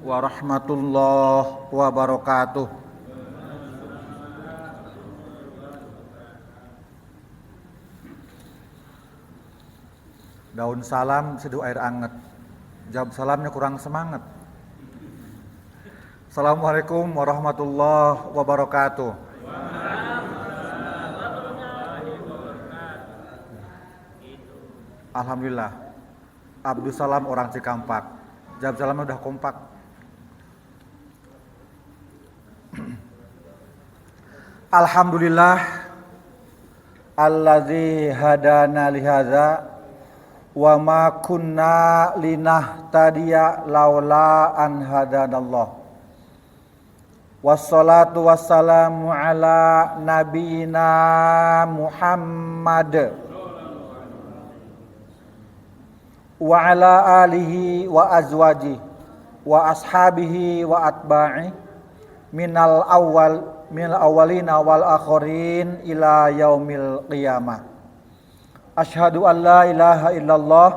warahmatullahi wabarakatuh. Daun salam seduh air anget. Jawab salamnya kurang semangat. Assalamualaikum warahmatullahi wabarakatuh. Alhamdulillah. Abdul Salam orang Cikampak. Jawab salamnya udah kompak. Alhamdulillah allazi hadana lihadza wa ma kunna linahtadiya laula an hadanallah. Wassalatu wassalamu ala nabiyyina Muhammad wa ala alihi wa azwajihi wa ashabihi wa atba'i minal awwalina wal akhirin ila yaumil qiyamah. Asyhadu an la ilaha illallah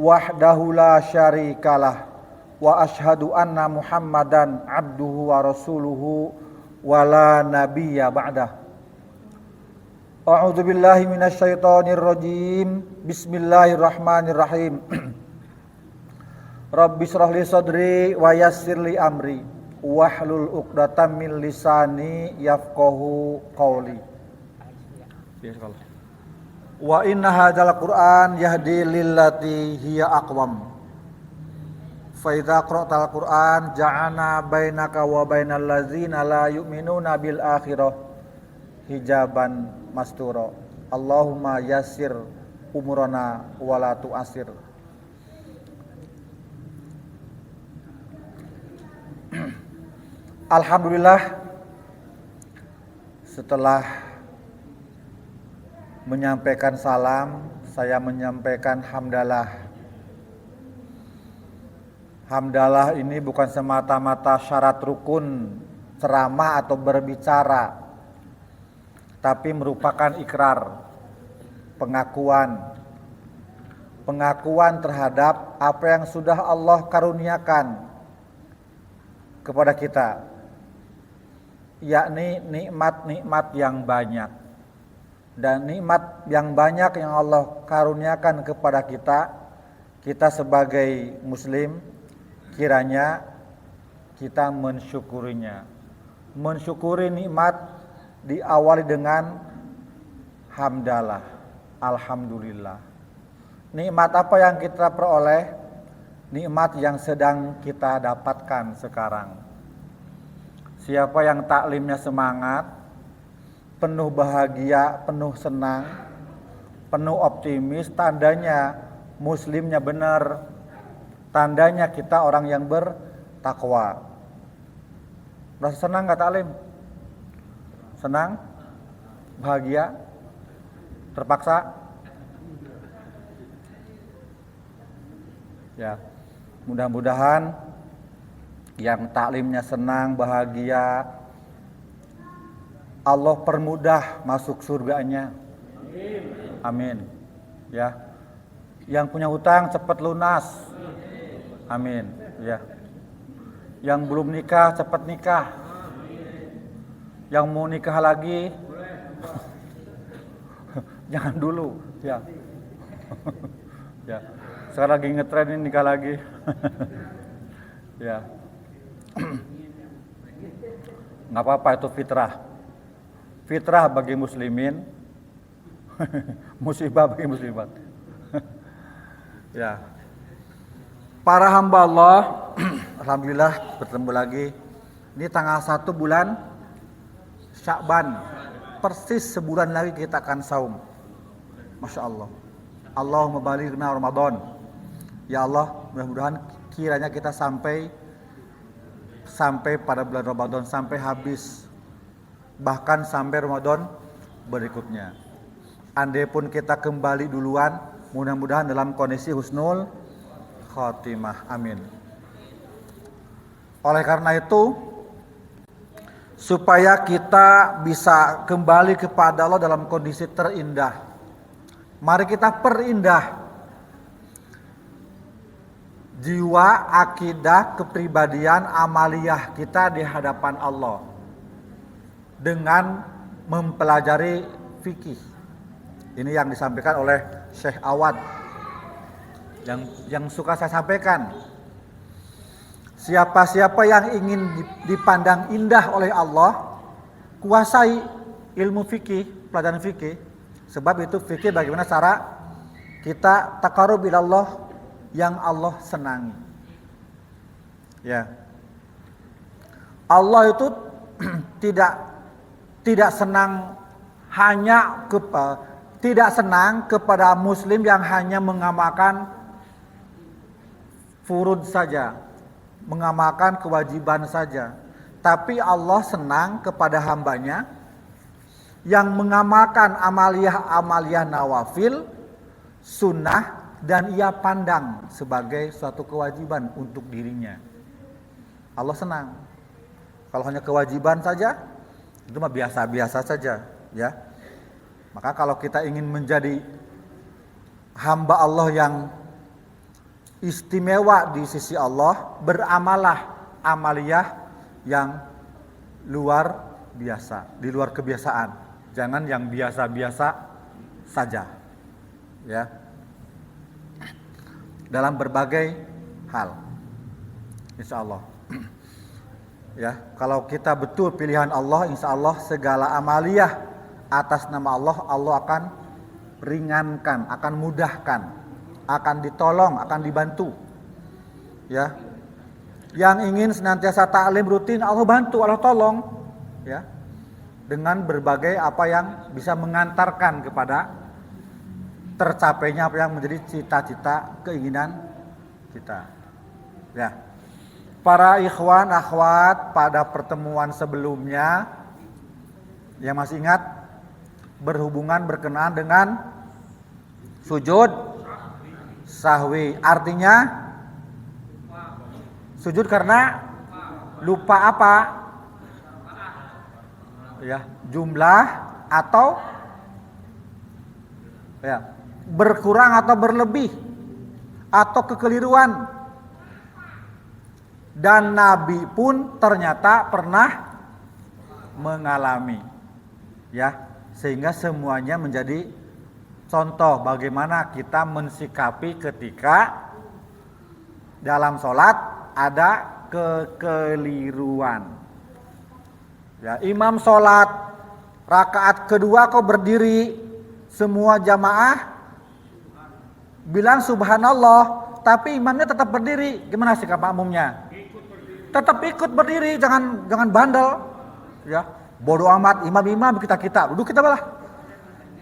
wahdahu la syarikalah wa asyhadu anna Muhammadan abduhu wa rasuluhu wa la nabiyya ba'dah. A'udzu billahi minasyaitonir rajim. Bismillahirrahmanirrahim. Rabbi shrah li sadri wa yassir li amri wahlul 'uqdatam min lisani yafqahu qawli. Wa inna hadzal Qur'an yahdi lillati hiya aqwam. Fa idza qara'tal Qur'an ja'ana bainaka wa bainal ladzina la yu'minuna bil akhirah hijaban mastura. Allahumma yassir umurana wa la tu'assir. Alhamdulillah, setelah menyampaikan salam, saya menyampaikan hamdalah. Hamdalah ini bukan semata-mata syarat rukun ceramah atau berbicara, tapi merupakan ikrar, pengakuan terhadap apa yang sudah Allah karuniakan kepada kita, yakni nikmat-nikmat yang banyak. Dan nikmat yang banyak yang Allah karuniakan kepada kita sebagai muslim, kiranya kita mensyukurinya. Mensyukuri nikmat diawali dengan hamdalah, alhamdulillah. Nikmat apa yang kita peroleh? Nikmat yang sedang kita dapatkan sekarang. Siapa yang taklimnya semangat, penuh bahagia, penuh senang, penuh optimis, tandanya muslimnya benar, tandanya kita orang yang bertakwa. Rasa senang gak taklim? Senang? Bahagia? Terpaksa? Ya, mudah-mudahan yang taklimnya senang, bahagia, Allah permudah masuk surganya. Amin. Ya. Yang punya hutang cepat lunas. Amin. Ya. Yang belum nikah cepat nikah. Yang mau nikah lagi jangan dulu, ya. Ya. Sekarang lagi ngetren ini nikah lagi. Ya. Enggak apa-apa, itu fitrah. Fitrah bagi muslimin, musibah bagi muslimat. Ya. Para hamba Allah, alhamdulillah bertemu lagi. Ini tanggal 1 bulan Sya'ban. Persis sebulan lagi kita akan saum. Masya Allah. Allahumma balighna Ramadan. Ya Allah, mudah-mudahan kiranya kita sampai pada bulan Ramadan, sampai habis. Bahkan sampai Ramadan berikutnya. Andai pun kita kembali duluan, mudah-mudahan dalam kondisi husnul khotimah. Amin. Oleh karena itu, supaya kita bisa kembali kepada Allah dalam kondisi terindah, mari kita perindah jiwa, akidah, kepribadian, amaliyah kita di hadapan Allah dengan mempelajari fikih. Ini yang disampaikan oleh Syekh Awad yang suka saya sampaikan. Siapa-siapa yang ingin dipandang indah oleh Allah, kuasai ilmu fikih, pelajaran fikih. Sebab itu fikih bagaimana cara kita taqarrub ila Allah yang Allah senangi. Ya. Allah itu tidak senang kepada muslim yang hanya mengamalkan furud saja, mengamalkan kewajiban saja. Tapi Allah senang kepada hambanya yang mengamalkan amaliyah nawafil, sunnah, dan ia pandang sebagai suatu kewajiban untuk dirinya. Allah senang. Kalau hanya kewajiban saja, itu mah biasa-biasa saja, ya. Maka kalau kita ingin menjadi hamba Allah yang istimewa di sisi Allah, beramalah amaliyah yang luar biasa, di luar kebiasaan. Jangan yang biasa-biasa saja, ya. Dalam berbagai hal, insya Allah. Ya, kalau kita betul pilihan Allah, insya Allah segala amaliyah atas nama Allah, Allah akan ringankan, akan mudahkan, akan ditolong, akan dibantu. Ya, yang ingin senantiasa taklim rutin, Allah bantu, Allah tolong. Ya, dengan berbagai apa yang bisa mengantarkan kepada tercapainya apa yang menjadi cita-cita, keinginan kita. Ya. Para ikhwan akhwat, pada pertemuan sebelumnya yang masih ingat berkenaan dengan sujud sahwi. Artinya sujud karena lupa apa? Ya, jumlah atau ya, berkurang atau berlebih atau kekeliruan. Dan Nabi pun ternyata pernah mengalami, ya, sehingga semuanya menjadi contoh bagaimana kita mensikapi ketika dalam sholat ada kekeliruan. Ya, imam sholat rakaat kedua kok berdiri, semua jamaah bilang subhanallah, tapi imamnya tetap berdiri. Gimana sikap makmumnya? Tetap ikut berdiri, jangan bandel. Ya, bodoh amat, imam kita duduk kita balah.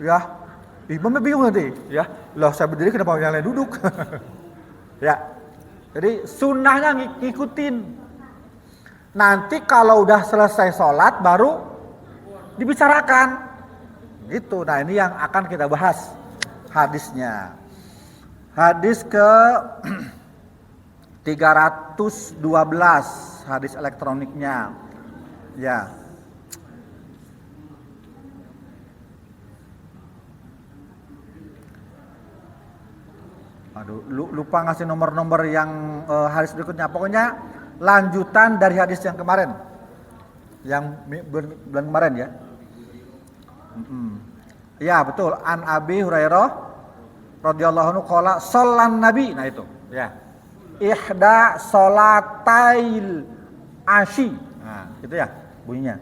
Ya, imamnya bingung nanti. Ya, loh saya berdiri kenapa yang lain duduk? Ya, jadi sunnahnya ngikutin. Nanti kalau udah selesai sholat baru dibicarakan. Gitu. Nah ini yang akan kita bahas hadisnya. Hadis ke 312 hadis elektroniknya. Ya. Aduh, lupa ngasih nomor-nomor yang hadis berikutnya. Pokoknya lanjutan dari hadis yang kemarin. Yang bulan kemarin ya. Ya, betul. An Abi Hurairah radhiyallahu anhu qala shallan nabi. Nah itu, ya. Ihda sholatail asyi. Nah, itu ya bunyinya.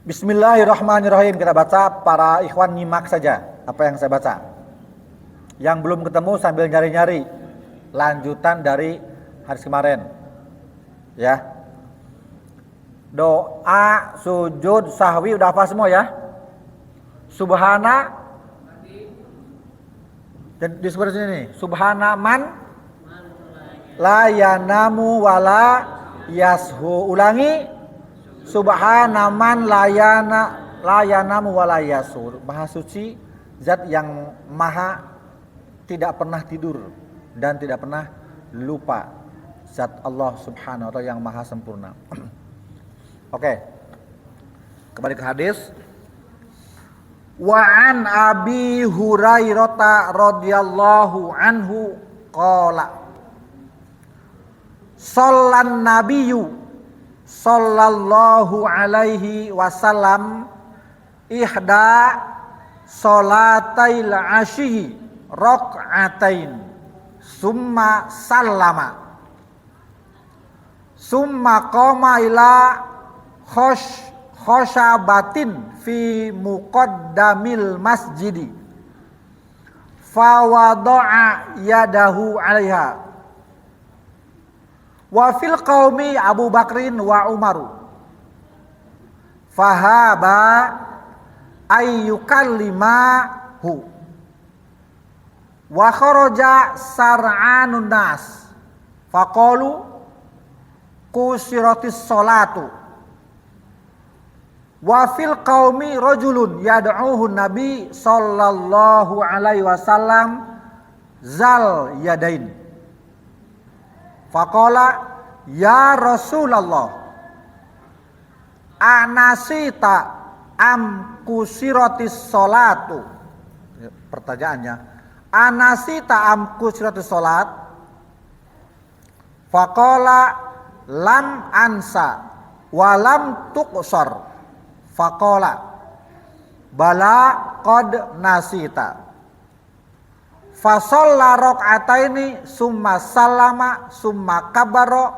Bismillahirrahmanirrahim. Kita baca, para ikhwan nyimak saja apa yang saya baca. Yang belum ketemu sambil nyari-nyari lanjutan dari hadis kemarin. Ya. Doa sujud sahwi udah hafal semua ya? Subhana, dan di sebelah sini nih, subhana man la yanamu wala yashu. Ulangi, subhana man la yanamu wala yashu. Maha suci zat yang maha tidak pernah tidur dan tidak pernah lupa zat Allah Subhanahu wa taala yang maha sempurna. Oke. Kembali ke hadis. Wa an Abi Hurairah radhiyallahu anhu qala Shallan nabiyyu sallallahu alaihi wasallam ihda salatail asyi rak'atain summa sallama summa qama ila khosyabatin fi muqaddamil masjidi fa wada'a yadahu 'alaiha wa fil qaumi Abu Bakrin wa Umaru fahaba ayyukallimahu wa kharaja sar'anun nas faqalu kusiratis salatu wa fil qaumi rajulun yad'uhu nabi sallallahu alaihi wasallam zal yadain faqala ya Rasulullah anasita am kusiratis salatu. Pertanyaannya, anasita am kusiratis salat? Faqala lam ansa wa lam tuqsar. Faqala bala qad nasita. Fasalla raq'ataini summa sallama summa kabbara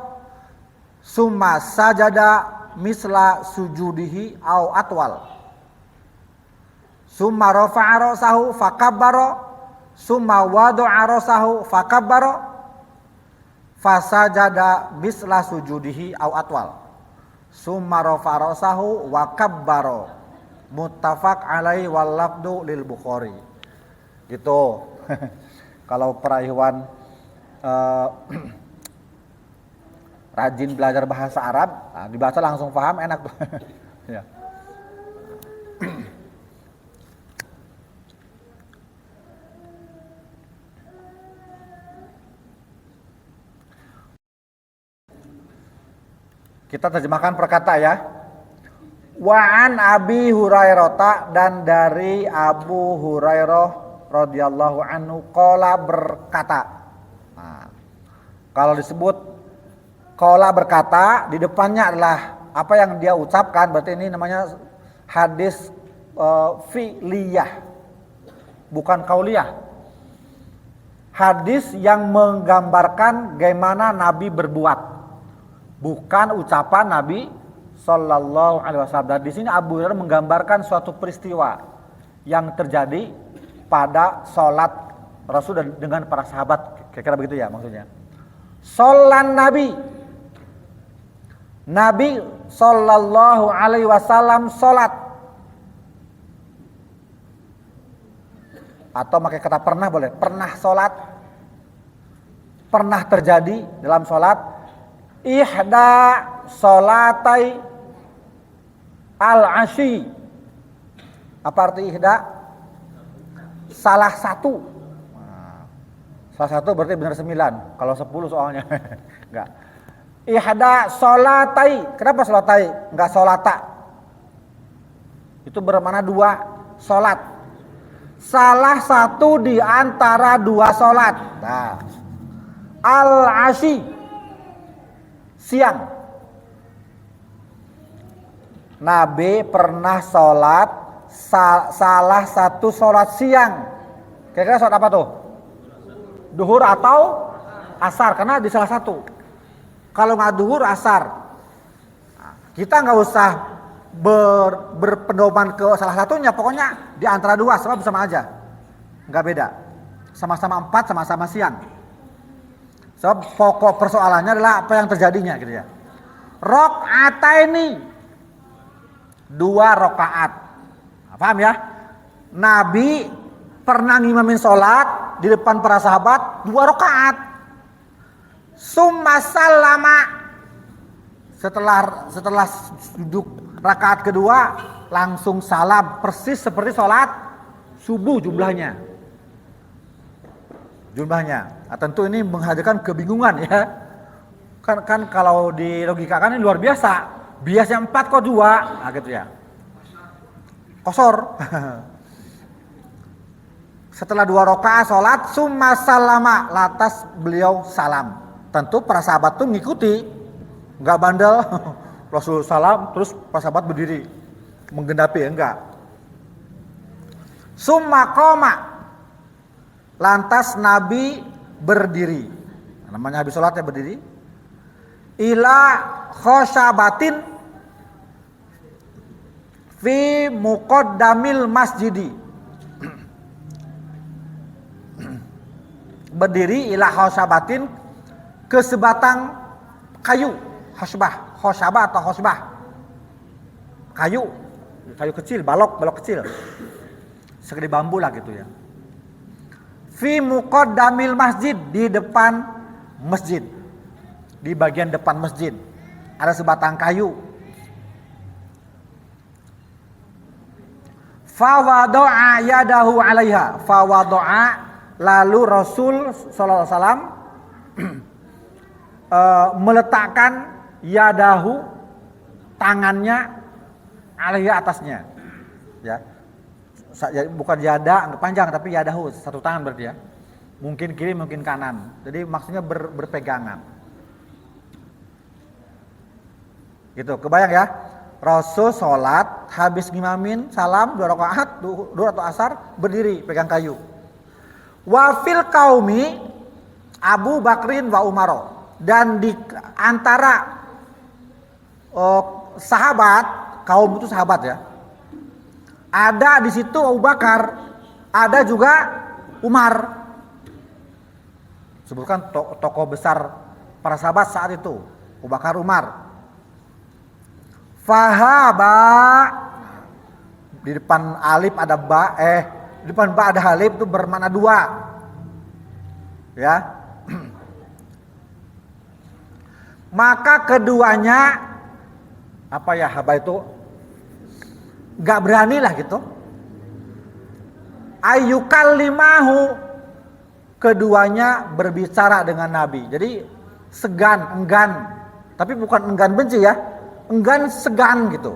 summa sajada misla sujudihi au atwal summa rafa'a rasahu fakabbara summa wada'a rasahu fakabbara fasajada misla sujudihi au atwal summa rafa'a rasahu wa kabbara muttafaq alaihi wal lafdu lil Bukhari. Gitu. Kalau para ikhwan rajin belajar bahasa Arab, nah, dibaca langsung paham, enak tuh. Ya. Kita terjemahkan per kata ya. Wa'an Abi Hurairah, dan dari Abu Hurairah radhiyallahu anhu qala berkata. Nah, kalau disebut qala berkata, di depannya adalah apa yang dia ucapkan, berarti ini namanya hadis fi'liyah, bukan qauliyah. Hadis yang menggambarkan bagaimana Nabi berbuat, bukan ucapan Nabi sallallahu alaihi wasallam. Dan di sini Abu Hurairah menggambarkan suatu peristiwa yang terjadi pada sholat Rasul dengan para sahabat, kira-kira begitu ya maksudnya. Sholat Nabi sallallahu alaihi wasallam sholat, atau pakai kata pernah boleh, pernah sholat, pernah terjadi dalam sholat. Ihda sholatai al-asyi. Apa arti ihda? Salah satu. Nah, salah satu berarti benar 9. Kalau 10 soalnya enggak. Ihda sholatai. Kenapa sholatai? Enggak sholata. Itu bermakna dua sholat. Salah satu di antara dua sholat. Nah, al-asyi, siang. Nabi pernah sholat salah satu sholat siang. Kira-kira sholat apa tuh? Duhur atau asar, karena di salah satu. Kalau nggak duhur, asar. Nah, kita nggak usah berpedoman ke salah satunya, pokoknya di antara dua, sebab sama aja, nggak beda. Sama-sama 4, sama-sama siang. Sebab pokok persoalannya adalah apa yang terjadinya, gitu ya. Rakaataini, 2 rakaat. Nah, paham ya? Nabi pernah ngimamin sholat di depan para sahabat 2 rakaat. Summa sallama, setelah duduk rakaat kedua langsung salam, persis seperti sholat subuh jumlahnya. jumlahnya. Nah, tentu ini menghadirkan kebingungan ya. Kan kalau di logika kan ini luar biasa. Biasanya 4 kok 2, nah gitu ya. Kosor. Setelah 2 rakaat sholat, summa salama, lantas beliau salam. Tentu para sahabat tuh ngikuti, nggak bandel. Rasul salam, terus para sahabat berdiri, menggenapi, enggak. Summa qoma, lantas Nabi berdiri. Namanya habis sholat ya berdiri. Ila khosyabatin fi muqaddamil masjidi. Berdiri ila khosyabatin ke sebatang kayu, khosyabah atau khosbah. Kayu kecil, balok kecil. Segede bambu lah gitu ya. Fi muqaddamil masjid, di depan masjid. Di bagian depan masjid ada sebatang kayu. Fa wada'a yadahu 'alaiha. Fa wada'a, lalu Rasul sallallahu alaihi wasallam meletakkan yadahu, tangannya, alaiha, atasnya. Ya. Bukan yada panjang tapi yadahu, satu tangan berarti ya. Mungkin kiri mungkin kanan. Jadi maksudnya berpegangan. Gitu, kebayang ya? Rasul sholat, habis ngimamin, salam 2 rakaat, 2 rakaat asar, berdiri pegang kayu. Wa fil qaumi Abu Bakrin wa Umar, dan di antara sahabat, kaum itu sahabat ya. Ada di situ Abu Bakar, ada juga Umar. Sebutkan tokoh besar para sahabat saat itu, Abu Bakar, Umar. Fahaba, di depan alif ada ba, di depan ba ada alif itu bermakna 2. Ya. Maka keduanya apa ya, haba itu gak berani lah gitu. Ayyukallimahu, keduanya berbicara dengan Nabi. Jadi segan, enggan, tapi bukan enggan benci ya, enggan segan gitu,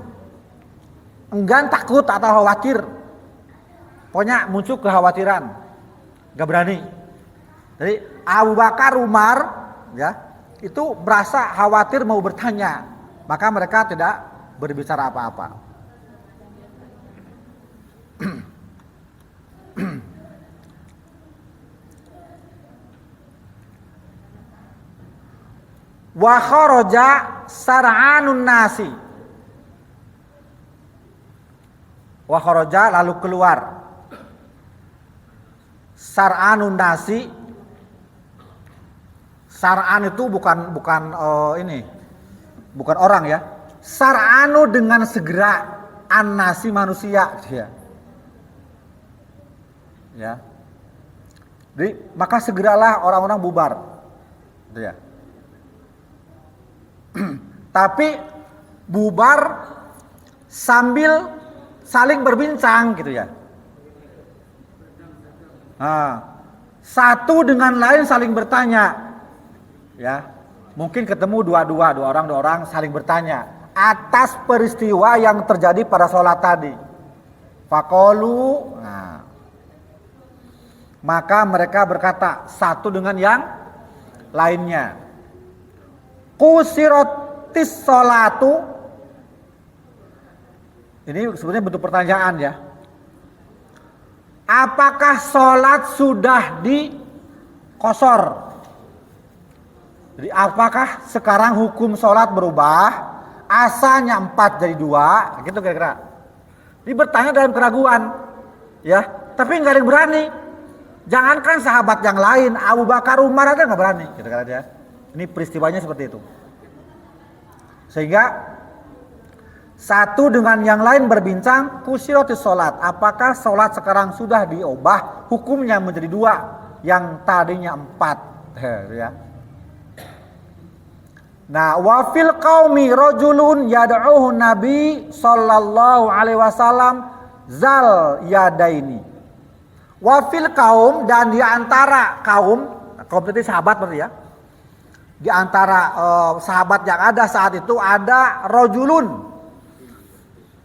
enggan takut atau khawatir. Pokoknya muncul kekhawatiran, gak berani. Jadi Abu Bakar, Umar ya, itu merasa khawatir mau bertanya, maka mereka tidak berbicara apa-apa. Wa kharaja sar'anun nasi. Wa kharaja, lalu keluar. Sar'anun nasi. Sar'an itu bukan ini. Bukan orang ya. Sar'anu dengan segera, an-nasi manusia ya. Ya. Jadi maka segeralah orang-orang bubar. Gitu ya. Tapi bubar sambil saling berbincang gitu ya. Nah, satu dengan lain saling bertanya. Ya, mungkin ketemu dua orang saling bertanya atas peristiwa yang terjadi pada sholat tadi. Faqalu, nah, maka mereka berkata satu dengan yang lainnya, Qusiratis sholatu. Ini sebenarnya bentuk pertanyaan ya. Apakah sholat sudah dikosor? Jadi apakah sekarang hukum sholat berubah? Asalnya 4 jadi 2, gitu kira-kira. Dia bertanya dalam keraguan, ya. Tapi nggak ada yang berani. Jangankan sahabat yang lain, Abu Bakar, Umar aja nggak berani, kira-kira dia. Ini peristiwanya seperti itu. Sehingga satu dengan yang lain berbincang, qusiratis sholat. Apakah sholat sekarang sudah diubah hukumnya menjadi 2, yang tadinya 4, ya. Nah, wa fil qaumi rajulun yad'uhu Nabi sallallahu alaihi wasallam zal yadaini Wafil kaum, dan di antara kaum itu sahabat berarti ya. Di antara sahabat yang ada saat itu ada rojulun.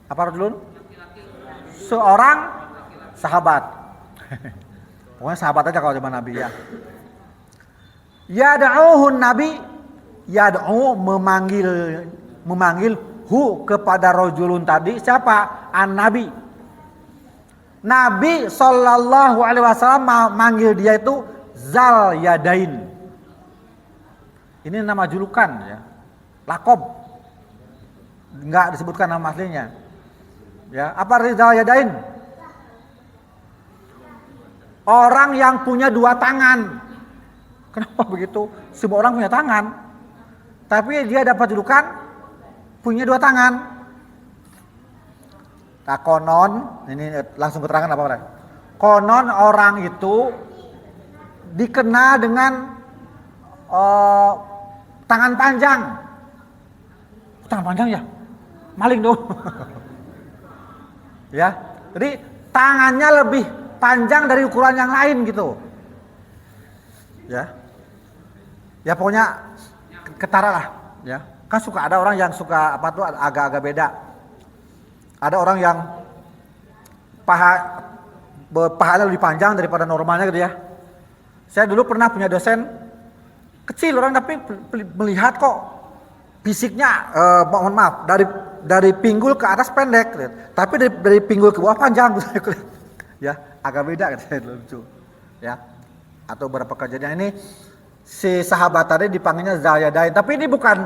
Apa rojulun? Seorang sahabat. Pokoknya sahabat aja kalau zaman Nabi ya. Yad'uhun Nabi, yad'u memanggil hu kepada rojulun tadi. Siapa? An-Nabi. Nabi sallallahu alaihi wasallam manggil dia itu Zal Yadain. Ini nama julukan ya. Lakob. Enggak disebutkan nama aslinya. Ya, apa arti Zal Yadain? Orang yang punya dua tangan. Kenapa begitu? Semua orang punya tangan. Tapi dia dapat julukan punya dua tangan. Nah, konon, ini langsung keterangan apa Pak? Konon orang itu dikenal dengan tangan panjang. Tangan panjang ya? Maling dong. Ya. Jadi tangannya lebih panjang dari ukuran yang lain gitu. Ya. Ya pokoknya ketara lah, ya. Kan suka ada orang yang suka apa tuh agak-agak beda. Ada orang yang pahanya lebih panjang daripada normalnya gitu ya. Saya dulu pernah punya dosen kecil orang tapi melihat kok fisiknya mohon maaf dari pinggul ke atas pendek gitu. Tapi dari pinggul ke bawah panjang gitu. Ya, agak beda gitu lucu. Ya. Atau beberapa kejadian ini si sahabat tadi dipanggilnya Zayadain, tapi ini bukan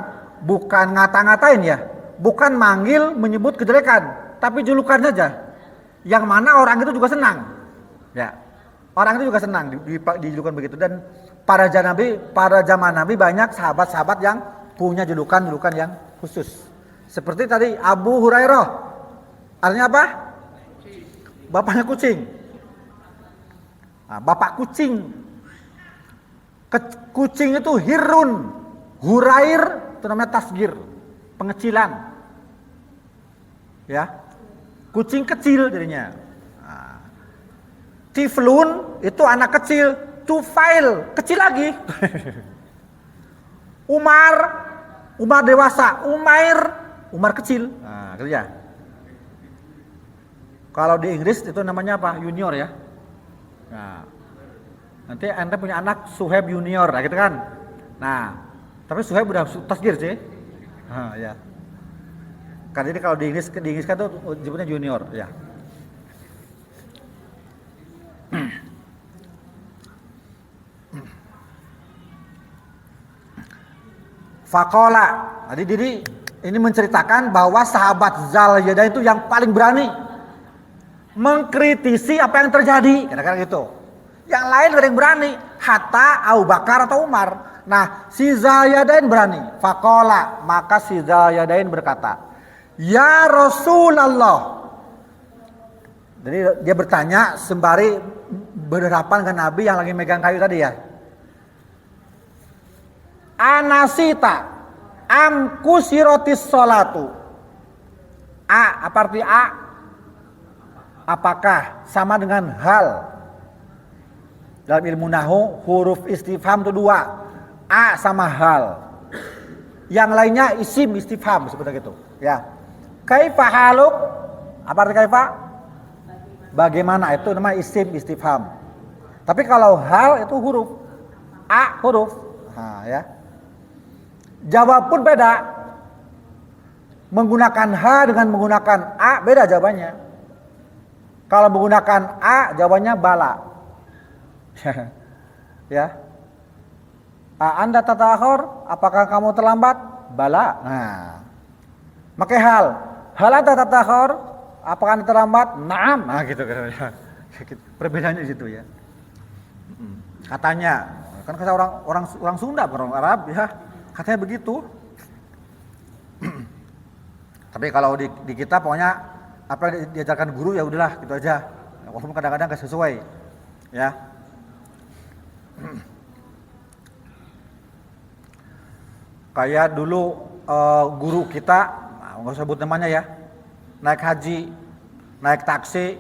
ngata-ngatain ya. Bukan manggil menyebut kejelekan, tapi julukan saja. Yang mana orang itu juga senang. Ya. Orang itu juga senang dijulukan begitu, dan pada zaman Nabi banyak sahabat-sahabat yang punya julukan yang khusus. Seperti tadi Abu Hurairah. Artinya apa? Bapaknya kucing. Nah, bapak kucing. Kucing itu hirun. Hurair itu namanya tasgir, pengecilan. Ya. Kucing kecil jadinya. Nah. Tiflun itu anak kecil, Tufail kecil lagi. Umar dewasa, Umar kecil. Nah, gitu ya. Kalau di Inggris itu namanya apa? Junior ya. Nah, nanti ente punya anak Suhaib Junior, nah gitu kan. Nah, tapi Suhaib udah tasgir sih. Nah, ya. Karena ini kalau di Inggris kan tuh disebutnya junior, ya. Fakola. Jadi ini menceritakan bahwa sahabat Zal Yadain itu yang paling berani mengkritisi apa yang terjadi, kira-kira gitu. Yang lain ada yang berani, hatta Abu Bakar atau Umar. Nah, si Zal Yadain berani. Fakola, maka si Zal Yadain berkata, "Ya Rasulullah." Jadi dia bertanya sembari berhadapan dengan Nabi yang lagi megang kayu tadi ya. Anasita am kusirotis sholatu. Apa arti A? Apakah sama dengan hal? Dalam ilmu nahu huruf istifham itu dua. A sama hal. Yang lainnya isim istifham seperti itu. Ya. Kaifa haluk? Apa arti kaifa? Bagaimana, itu namanya isim istifham. Tapi kalau hal itu huruf. A huruf. Nah, ya. Jawab pun beda. Menggunakan H dengan menggunakan A beda jawabannya. Kalau menggunakan A jawabannya bala. Ya. Anda tatakhur, apakah kamu terlambat? Bala. Nah. Pakai hal. Hal Anda tatakhur, apakah Anda terlambat? Naam. Nah, gitu kan. Perbedaannya di situ ya. Katanya, kan kata orang Sunda, orang Arab ya. Katanya begitu. Tapi kalau di kita pokoknya apa yang diajarkan guru ya udahlah gitu aja. Walaupun kadang-kadang gak sesuai. Ya. Kayak dulu guru kita, nggak usah sebut namanya ya, naik haji, naik taksi,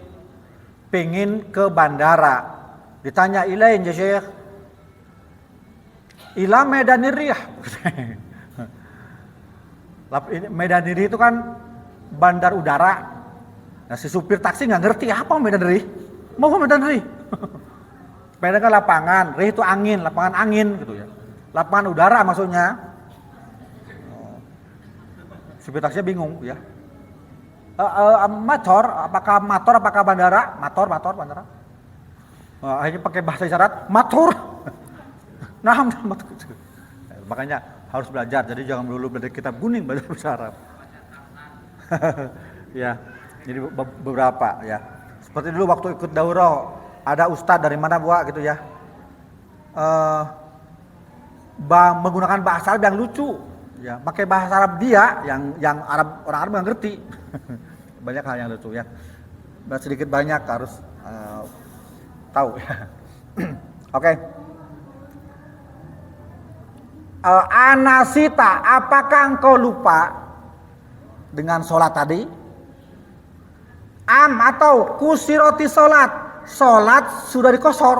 pengen ke bandara. Ditanya ilain ya Syekh. Ila Medanir Riyah. Medanir itu kan bandar udara. Nah si supir taksi nggak ngerti apa Medanir. Mau Medanir. Medan kan lapangan, rih itu angin, lapangan angin gitu ya. Lapangan udara maksudnya. Supir taksinya bingung ya. Apakah bandara? Motor bandara. Akhirnya pakai bahasa isyarat, motor. Nah, makanya harus belajar. Jadi jangan melulu belajar kitab kuning, belajar bahasa Arab. Ya, jadi beberapa ya. Seperti dulu waktu ikut daurah, ada ustadz dari mana buat gitu ya. Menggunakan bahasa Arab yang lucu. Ya, pakai bahasa Arab dia yang orang Arab nggak ngerti. Banyak hal yang lucu ya. Sedikit banyak harus tahu ya. Oke. Anasita, apakah engkau lupa dengan sholat tadi? Atau kusiroti sholat sudah dikosor?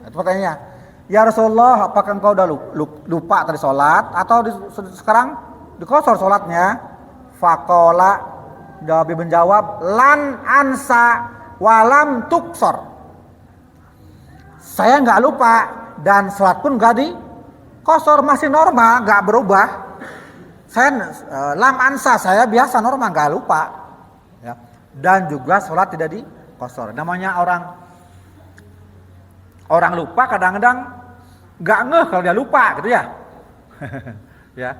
Itu pertanyaannya. Ya Rasulullah, apakah engkau udah lupa tadi sholat atau sekarang dikosor sholatnya? Faqala, Nabi menjawab, lan ansa walam tuksor. Saya nggak lupa dan sholat pun nggak dikosor, masih normal, nggak berubah. Saya lam ansa, saya biasa normal, nggak lupa. Ya. Dan juga sholat tidak dikosor. Namanya orang lupa kadang-kadang nggak ngeh kalau dia lupa gitu ya. Ya.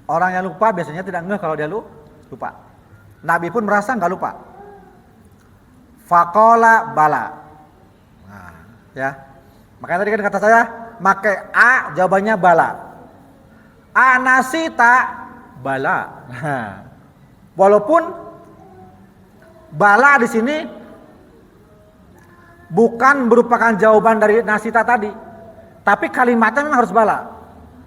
Orang yang lupa biasanya tidak ngeh kalau dia lupa. Nabi pun merasa nggak lupa. Faqala bala. Nah, ya. Makanya tadi kan kata saya pakai a jawabannya bala. Anasita bala. Nah, walaupun bala di sini bukan merupakan jawaban dari nasita tadi, tapi kalimatnya memang harus bala.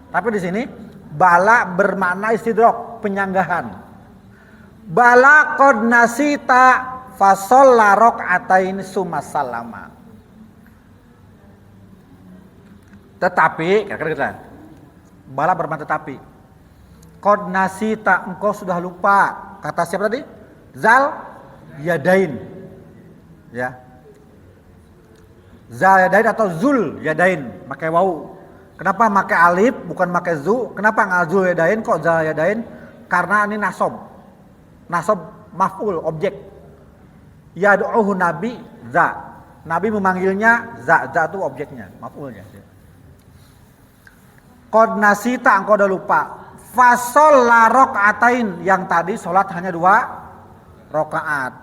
Tapi di sini bala bermakna istidrok, penyanggahan. Bala qad nasita fasalla raka'atain summa sallama. Tetapi, kira-kira bala bermakna tetapi. Qad nasita, engkau sudah lupa. Kata siapa tadi? Zal yadain. Ya. Zal yadain atau zul yadain, pakai wau. Kenapa pakai alif bukan pakai zu? Kenapa nggak zul yadain kok zal yadain? Karena ini nasab. Nasab maf'ul, objek. Yad'uhu nabi za. Nabi memanggilnya za itu objeknya, maf'ulnya. Qad nasita, engkau udah lupa. Fasalla raka'atain, yang tadi sholat hanya 2 rakaat.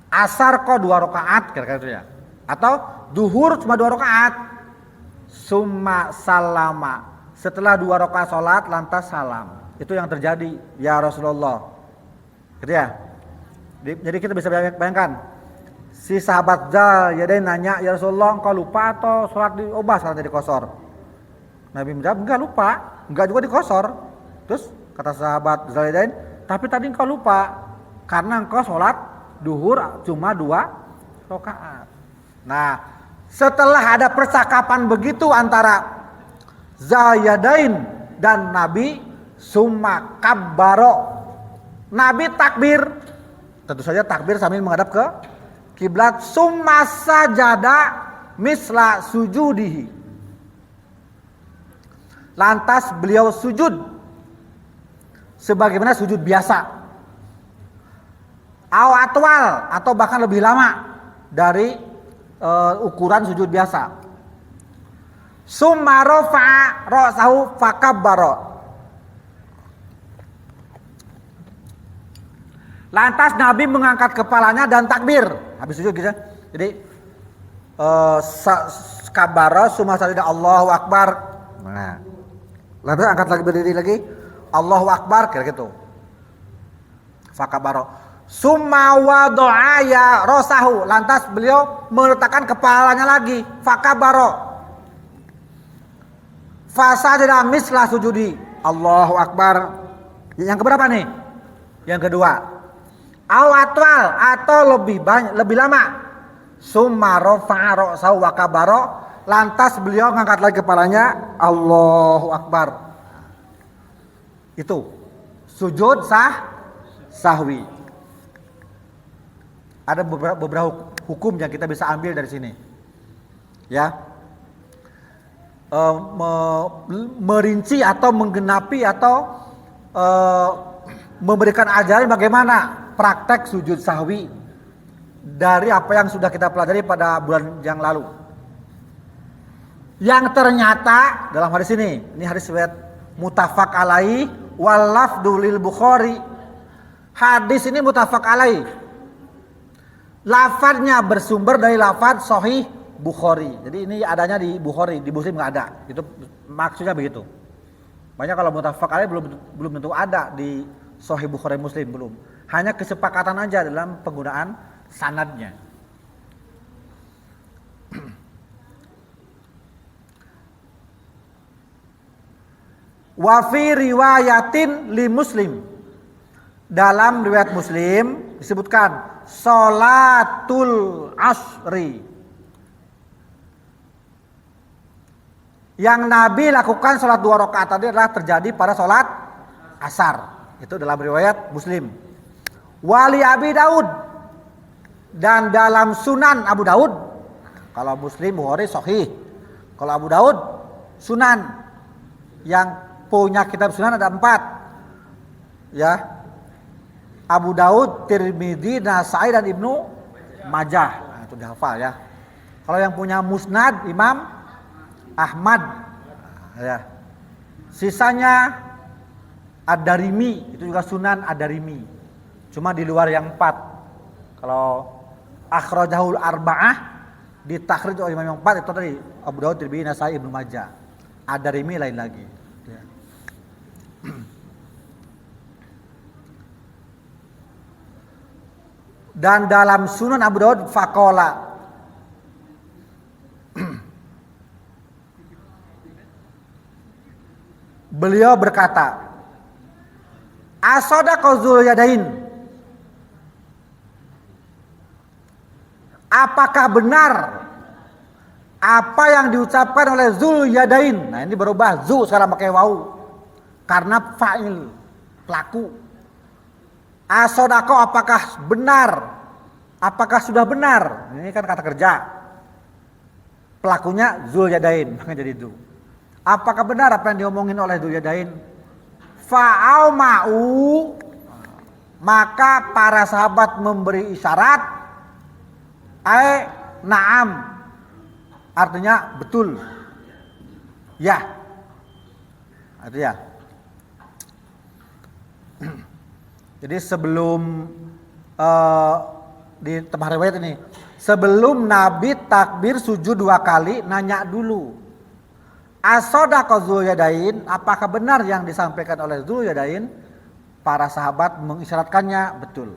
Asar kok 2 rakaat kira-kira itu ya. Atau duhur cuma 2 rakaat. Summa salama, setelah 2 rakaat sholat lantas salam. Itu yang terjadi ya Rasulullah. Gitu ya. Jadi kita bisa bayangkan. Si sahabat Zal Yadain nanya, ya Rasulullah engkau lupa atau sholat diubah sholat jadi kosor? Nabi menjawab, enggak lupa, enggak juga dikosor. Terus kata sahabat Zal Yadain, tapi tadi engkau lupa karena engkau sholat duhur cuma 2 rakaat. Nah, setelah ada percakapan begitu antara Zal Yadain dan Nabi, summa kabbaro, Nabi takbir, tentu saja takbir sambil menghadap ke kiblat. Summa sajada misla sujudihi, lantas beliau sujud sebagaimana sujud biasa. Atwal, atau bahkan lebih lama dari ukuran sujud biasa. Summa rafa'a ra'sahu fakabbara, lantas Nabi mengangkat kepalanya dan takbir habis sujud gitu. Jadi kabara summa sajada Allahu akbar. Nah, lantas angkat lagi, berdiri lagi, Allahu akbar kira gitu. Fakabara summa wada'a ya rasahu, lantas beliau meletakkan kepalanya lagi. Fakabara fasajada misla sujudi Allahu akbar. Yang keberapa nih? Yang kedua. Awatwal, atau lebih banyak, lebih lama Summa rafa'a ra'sahu wa kabara, lantas beliau ngangkat lagi kepalanya, Allahu Akbar. Itu sujud sahwi. Ada beberapa hukum yang kita bisa ambil dari sini. Ya. Merinci atau menggenapi atau memberikan ajaran bagaimana praktek sujud sahwi dari apa yang sudah kita pelajari pada bulan yang lalu. Yang ternyata dalam hadis ini hadis riwayat muttafaq alaihi wal lafdhu lil Bukhari. Hadis ini muttafaq alaihi. Lafadznya bersumber dari lafadz sahih Bukhari. Jadi ini adanya di Bukhari, di Muslim nggak ada. Itu maksudnya begitu. Banyak kalau muttafaq alaihi belum tentu ada di sahih Bukhari Muslim, belum. Hanya kesepakatan aja dalam penggunaan sanadnya. Wa fi riwayatin li Muslim. Dalam riwayat Muslim disebutkan salatul asri. Yang Nabi lakukan salat 2 rakaat tadi adalah terjadi pada salat asar. Itu dalam riwayat Muslim. Wali Abi Daud, dan dalam Sunan Abu Daud. Kalau Muslim Bukhari sahih. Kalau Abu Daud Sunan. Yang punya kitab Sunan ada 4. Ya. Abu Daud, Tirmidzi, Nasai dan Ibnu Majah. Nah, itu dihafal ya. Kalau yang punya Musnad Imam Ahmad. Ya. Sisanya Ad-Darimi, itu juga Sunan Ad-Darimi. Cuma di luar yang 4. Kalau akhrajahul arba'ah ditakhrij oleh Imam yang 4 itu tadi Abu Daud, Tirmidzi, Nasai, Ibnu Majah. Ad-Darimi lain lagi. Ya. Dan dalam Sunan Abu Daud faqala, beliau berkata, asadaqa Dzul-Yadain. Apakah benar apa yang diucapkan oleh Dzul-Yadain? Nah, ini berubah zu sekarang pakai wau karena fa'il, pelaku. Asadaqa, apakah benar? Apakah sudah benar? Ini kan kata kerja. Pelakunya Dzul-Yadain, maka jadi itu. Apakah benar apa yang diomongin oleh Dzul-Yadain? Fa'auma'u, maka para sahabat memberi isyarat, na'am, artinya betul, ya, artinya. Jadi sebelum di tempat riwayat ini, sebelum Nabi takbir sujud 2 kali, nanya dulu, asadaqa Dzul-Yadain, apakah benar yang disampaikan oleh Dzul-Yadain? Para sahabat mengisyaratkannya betul.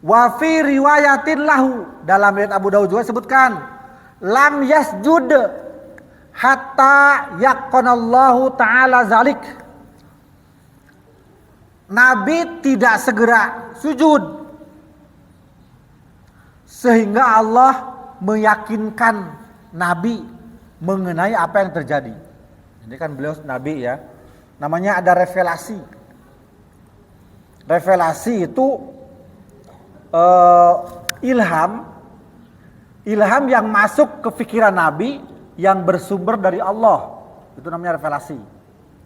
Wa fi riwayatin lahu, dalam riwayat Abu Daud juga sebutkan, lam yasjud hatta yaqanallahu ta'ala zalik. Nabi tidak segera sujud sehingga Allah meyakinkan Nabi mengenai apa yang terjadi. Ini kan beliau Nabi ya, namanya ada revelasi. Revelasi itu ilham yang masuk ke pikiran Nabi yang bersumber dari Allah. Itu namanya revelasi,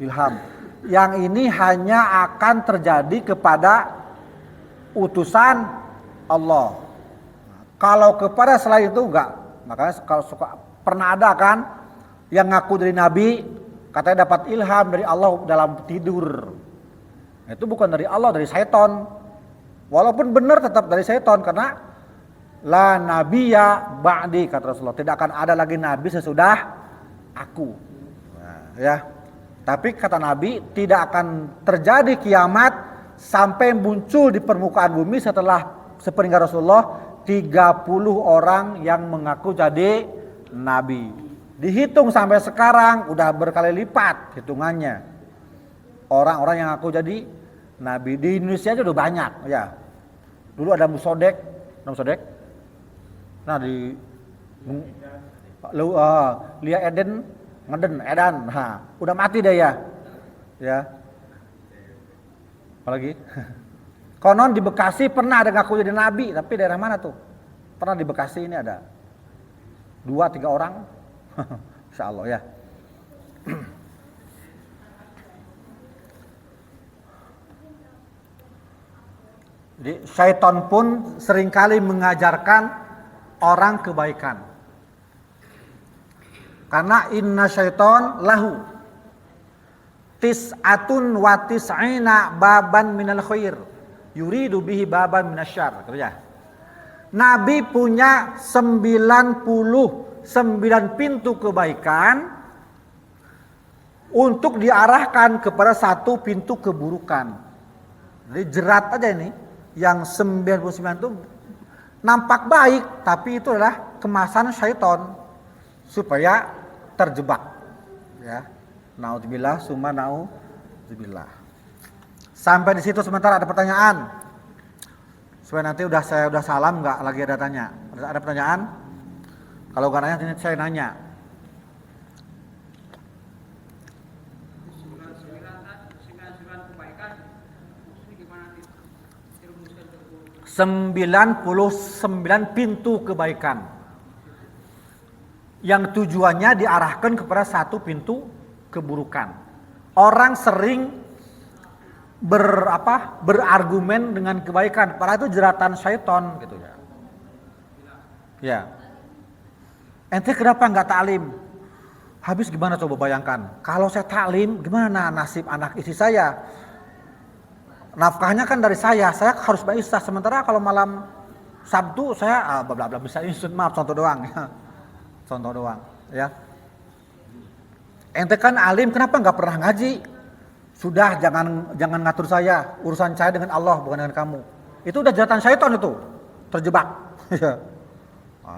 ilham. Yang ini hanya akan terjadi kepada utusan Allah. Kalau kepada selain itu enggak. Makanya kalau pernah ada kan yang ngaku dari Nabi, katanya dapat ilham dari Allah dalam tidur. Itu bukan dari Allah, dari syaitan. Walaupun benar tetap dari syaitan, karena la nabiyya ba'di, kata Rasulullah, tidak akan ada lagi nabi sesudah aku. Nah, ya. Tapi kata Nabi, tidak akan terjadi kiamat sampai muncul di permukaan bumi setelah sepeninggal Rasulullah 30 orang yang mengaku jadi nabi. Dihitung sampai sekarang udah berkali lipat hitungannya. Orang-orang yang ngaku jadi nabi di Indonesia aja udah banyak ya. Dulu ada musodek. Nah di Lia Eden, Edan. Nah, udah mati deh ya. Ya. Apalagi? Konon di Bekasi pernah ada ngaku jadi nabi, tapi daerah mana tuh? Pernah di Bekasi ini ada 2-3 orang. Insya Allah ya. Jadi syaitan pun seringkali mengajarkan orang kebaikan. Karena inna syaiton lahu tis'atun wa tis'ina baban minal khair yuridu bihi baban minasyarr. Nabi punya 99 pintu kebaikan untuk diarahkan kepada satu pintu keburukan. Jadi jerat aja ini, yang 99 itu nampak baik, tapi itu adalah kemasan syaitan supaya terjebak. Ya, naudzubillah, summa naudzubillah. Sampai di situ sementara ada pertanyaan. Supaya nanti saya udah salam nggak lagi ada tanya. Ada pertanyaan? Kalau nggak nanya, saya nanya. 99 pintu kebaikan yang tujuannya diarahkan kepada satu pintu keburukan. Orang sering berargumen dengan kebaikan, padahal itu jeratan syaitan gitu ya. Ya. Ente kenapa nggak taklim? Habis gimana coba bayangkan? Kalau saya taklim, gimana nasib anak istri saya? Nafkahnya kan dari saya harus baisyah. Sementara kalau malam Sabtu saya bla bla bisa insut, maaf contoh doang ya. Contoh doang ya. Ente kan alim, kenapa nggak pernah ngaji? Sudah, jangan ngatur saya, urusan saya dengan Allah bukan dengan kamu. Itu udah jeratan syaitan itu, terjebak.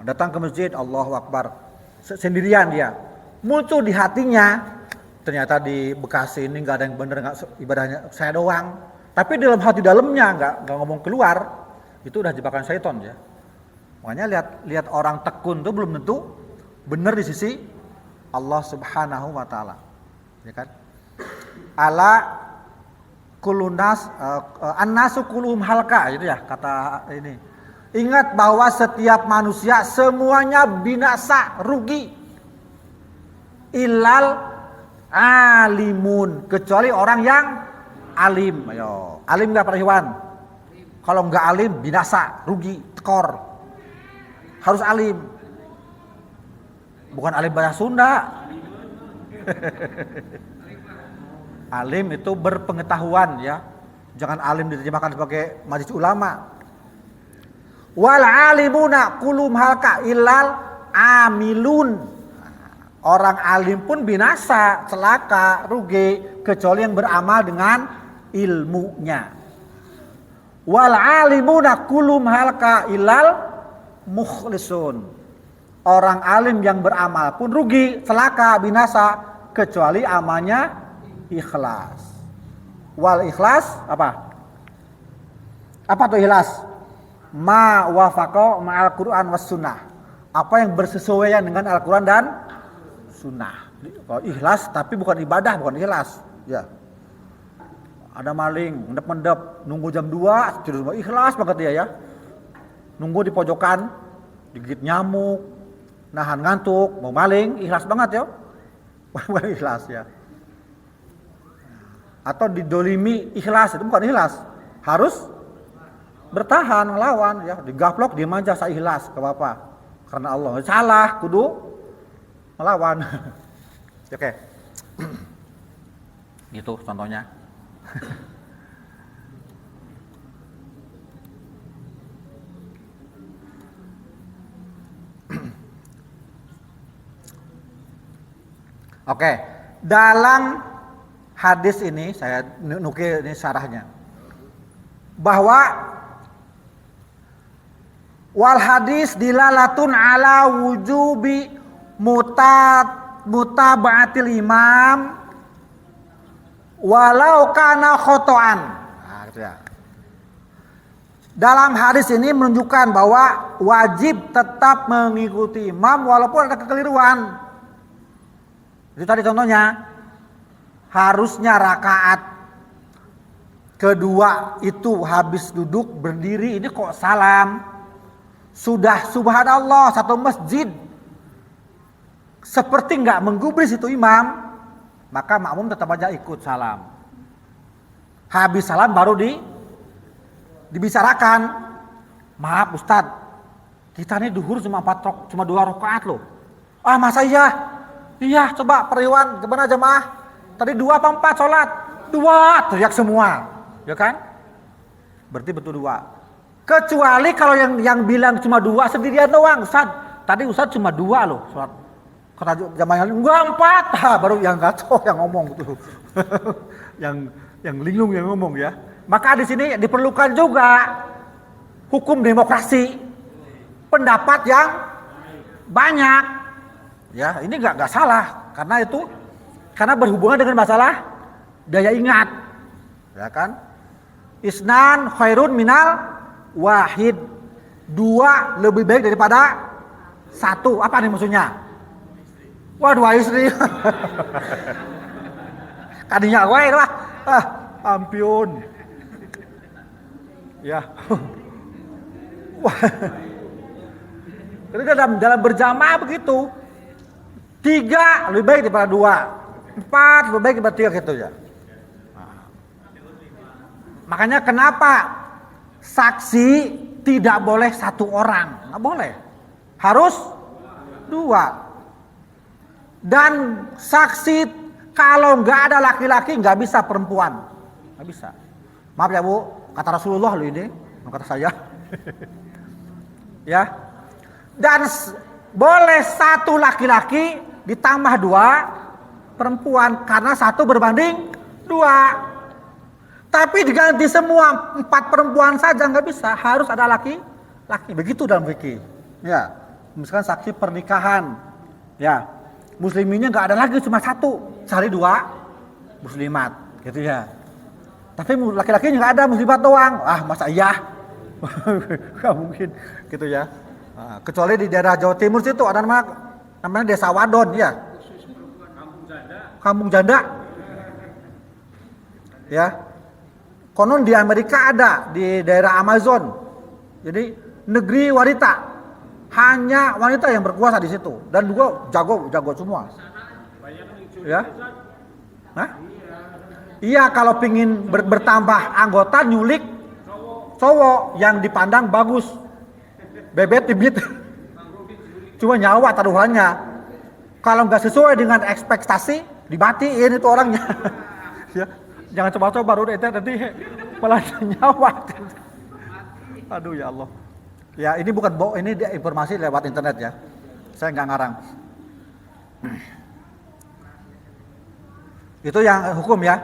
Datang ke masjid, Allahu Akbar, sendirian dia. Muncul di hatinya, ternyata di Bekasi ini nggak ada yang bener, nggak ibadahnya saya doang. Tapi dalam hati dalamnya nggak ngomong keluar, itu udah jebakan syaitan ya. Makanya lihat orang tekun itu belum tentu benar di sisi Allah Subhanahu wa taala. Ya kan? Ala kulunas annasu kulluhum halka, itu ya kata ini. Ingat bahwa setiap manusia semuanya binasa, rugi. Illal alimun, kecuali orang yang alim. Ayo, alim enggak Pak Iwan? Kalau enggak alim binasa, rugi, tekor. Harus alim. Bukan alim bahasa Sunda. Alim itu berpengetahuan ya. Jangan alim diterjemahkan sebagai majelis ulama. Wal alimuna kulum halka illal amilun. Orang alim pun binasa, celaka, rugi, kecuali yang beramal dengan ilmunya. Wal alimuna kulum halka illal mukhlisun. Orang alim yang beramal pun rugi, celaka, binasa, kecuali amalnya ikhlas. Wal ikhlas apa? Apa tuh ikhlas? Ma wafaqa ma'al Qur'an was sunnah. Apa yang bersesuaian dengan Al-Qur'an dan sunnah. Kalau ikhlas tapi bukan ibadah, bukan ikhlas. Ya. Ada maling, mendep-mendep, nunggu jam 2, tidur ikhlas banget dia ya. Nunggu di pojokan, digigit nyamuk, nahan ngantuk, mau maling, ikhlas banget ya. Ikhlas ya. Atau didolimi, ikhlas, itu bukan ikhlas. Harus bertahan, ngelawan ya. Digaplok, diam aja, saya ikhlas, gak apa-apa. Karena Allah, salah, kudu melawan. Oke. Gitu contohnya. Oke, dalam hadis ini saya nukil ini syarahnya. Bahwa wal hadis dilalatun ala wujubi mutaba'atil imam walau kana khotoan. Nah, gitu ya. Dalam hadis ini menunjukkan bahwa wajib tetap mengikuti imam walaupun ada kekeliruan. Itu tadi contohnya, harusnya rakaat kedua itu habis duduk berdiri, ini kok salam. Sudah subhanallah satu masjid seperti nggak menggubris itu imam, maka makmum tetap aja ikut salam. Habis salam baru dibicarakan, maaf Ustadz, kita ini duhur cuma 2 rakaat loh. Ah masa iya? Iya coba periwan gimana jemaah? Tadi 2 apa 4 sholat? 2, teriak semua, ya kan? Berarti betul 2. Kecuali kalau yang bilang cuma 2 sendirian doang, Ustadz. Tadi Ustadz cuma 2 loh sholat. Kata jamaah enggak 4, baru yang kacau yang ngomong gitu. yang linglung yang ngomong ya. Maka di sini diperlukan juga hukum demokrasi, pendapat yang banyak. Ya, ini enggak salah karena berhubungan dengan masalah daya ingat. Ya kan? Isnan khairun minal wahid. 2 lebih baik daripada 1. Apa nih maksudnya? Wah 2 istri. Kadinya wae lah. Ampun. Ya. Wah. Jadi dalam berjamaah begitu. 3 lebih baik daripada 2. 4 lebih baik daripada 3 gitu ya. Makanya kenapa saksi tidak boleh 1 orang, nggak boleh, harus 2. Dan saksi kalau nggak ada laki-laki nggak bisa perempuan, nggak bisa. Maaf ya Bu, kata Rasulullah loh ini, bukan kata saya. Ya. Dan boleh 1 laki-laki ditambah 2 perempuan karena 1 berbanding 2. Tapi diganti semua 4 perempuan saja nggak bisa, harus ada laki-laki. Begitu dalam fikih. Ya, misalkan saksi pernikahan, ya musliminnya nggak ada lagi, cuma 1, cari 2 muslimat, gitu ya. Tapi laki-lakinya nggak ada, muslimat doang. Ah masa iya? Nggak mungkin, gitu ya. Nah, kecuali di daerah Jawa Timur situ ada namanya Desa Wadon, ya. Kampung Janda. Ya. Konon di Amerika ada, di daerah Amazon. Jadi negeri wanita, hanya wanita yang berkuasa di situ dan juga jago semua. Ya, Hah? Iya kalau pingin bertambah anggota nyulik cowok yang dipandang bagus, bebet tibit, cuma nyawa taruhannya. Kalau nggak sesuai dengan ekspektasi, dibatiin itu orangnya. Ya. Jangan coba-coba baru nanti malah nyawa. Aduh ya Allah. Ya ini bukan ini informasi lewat internet ya. Saya nggak ngarang. Itu yang hukum ya.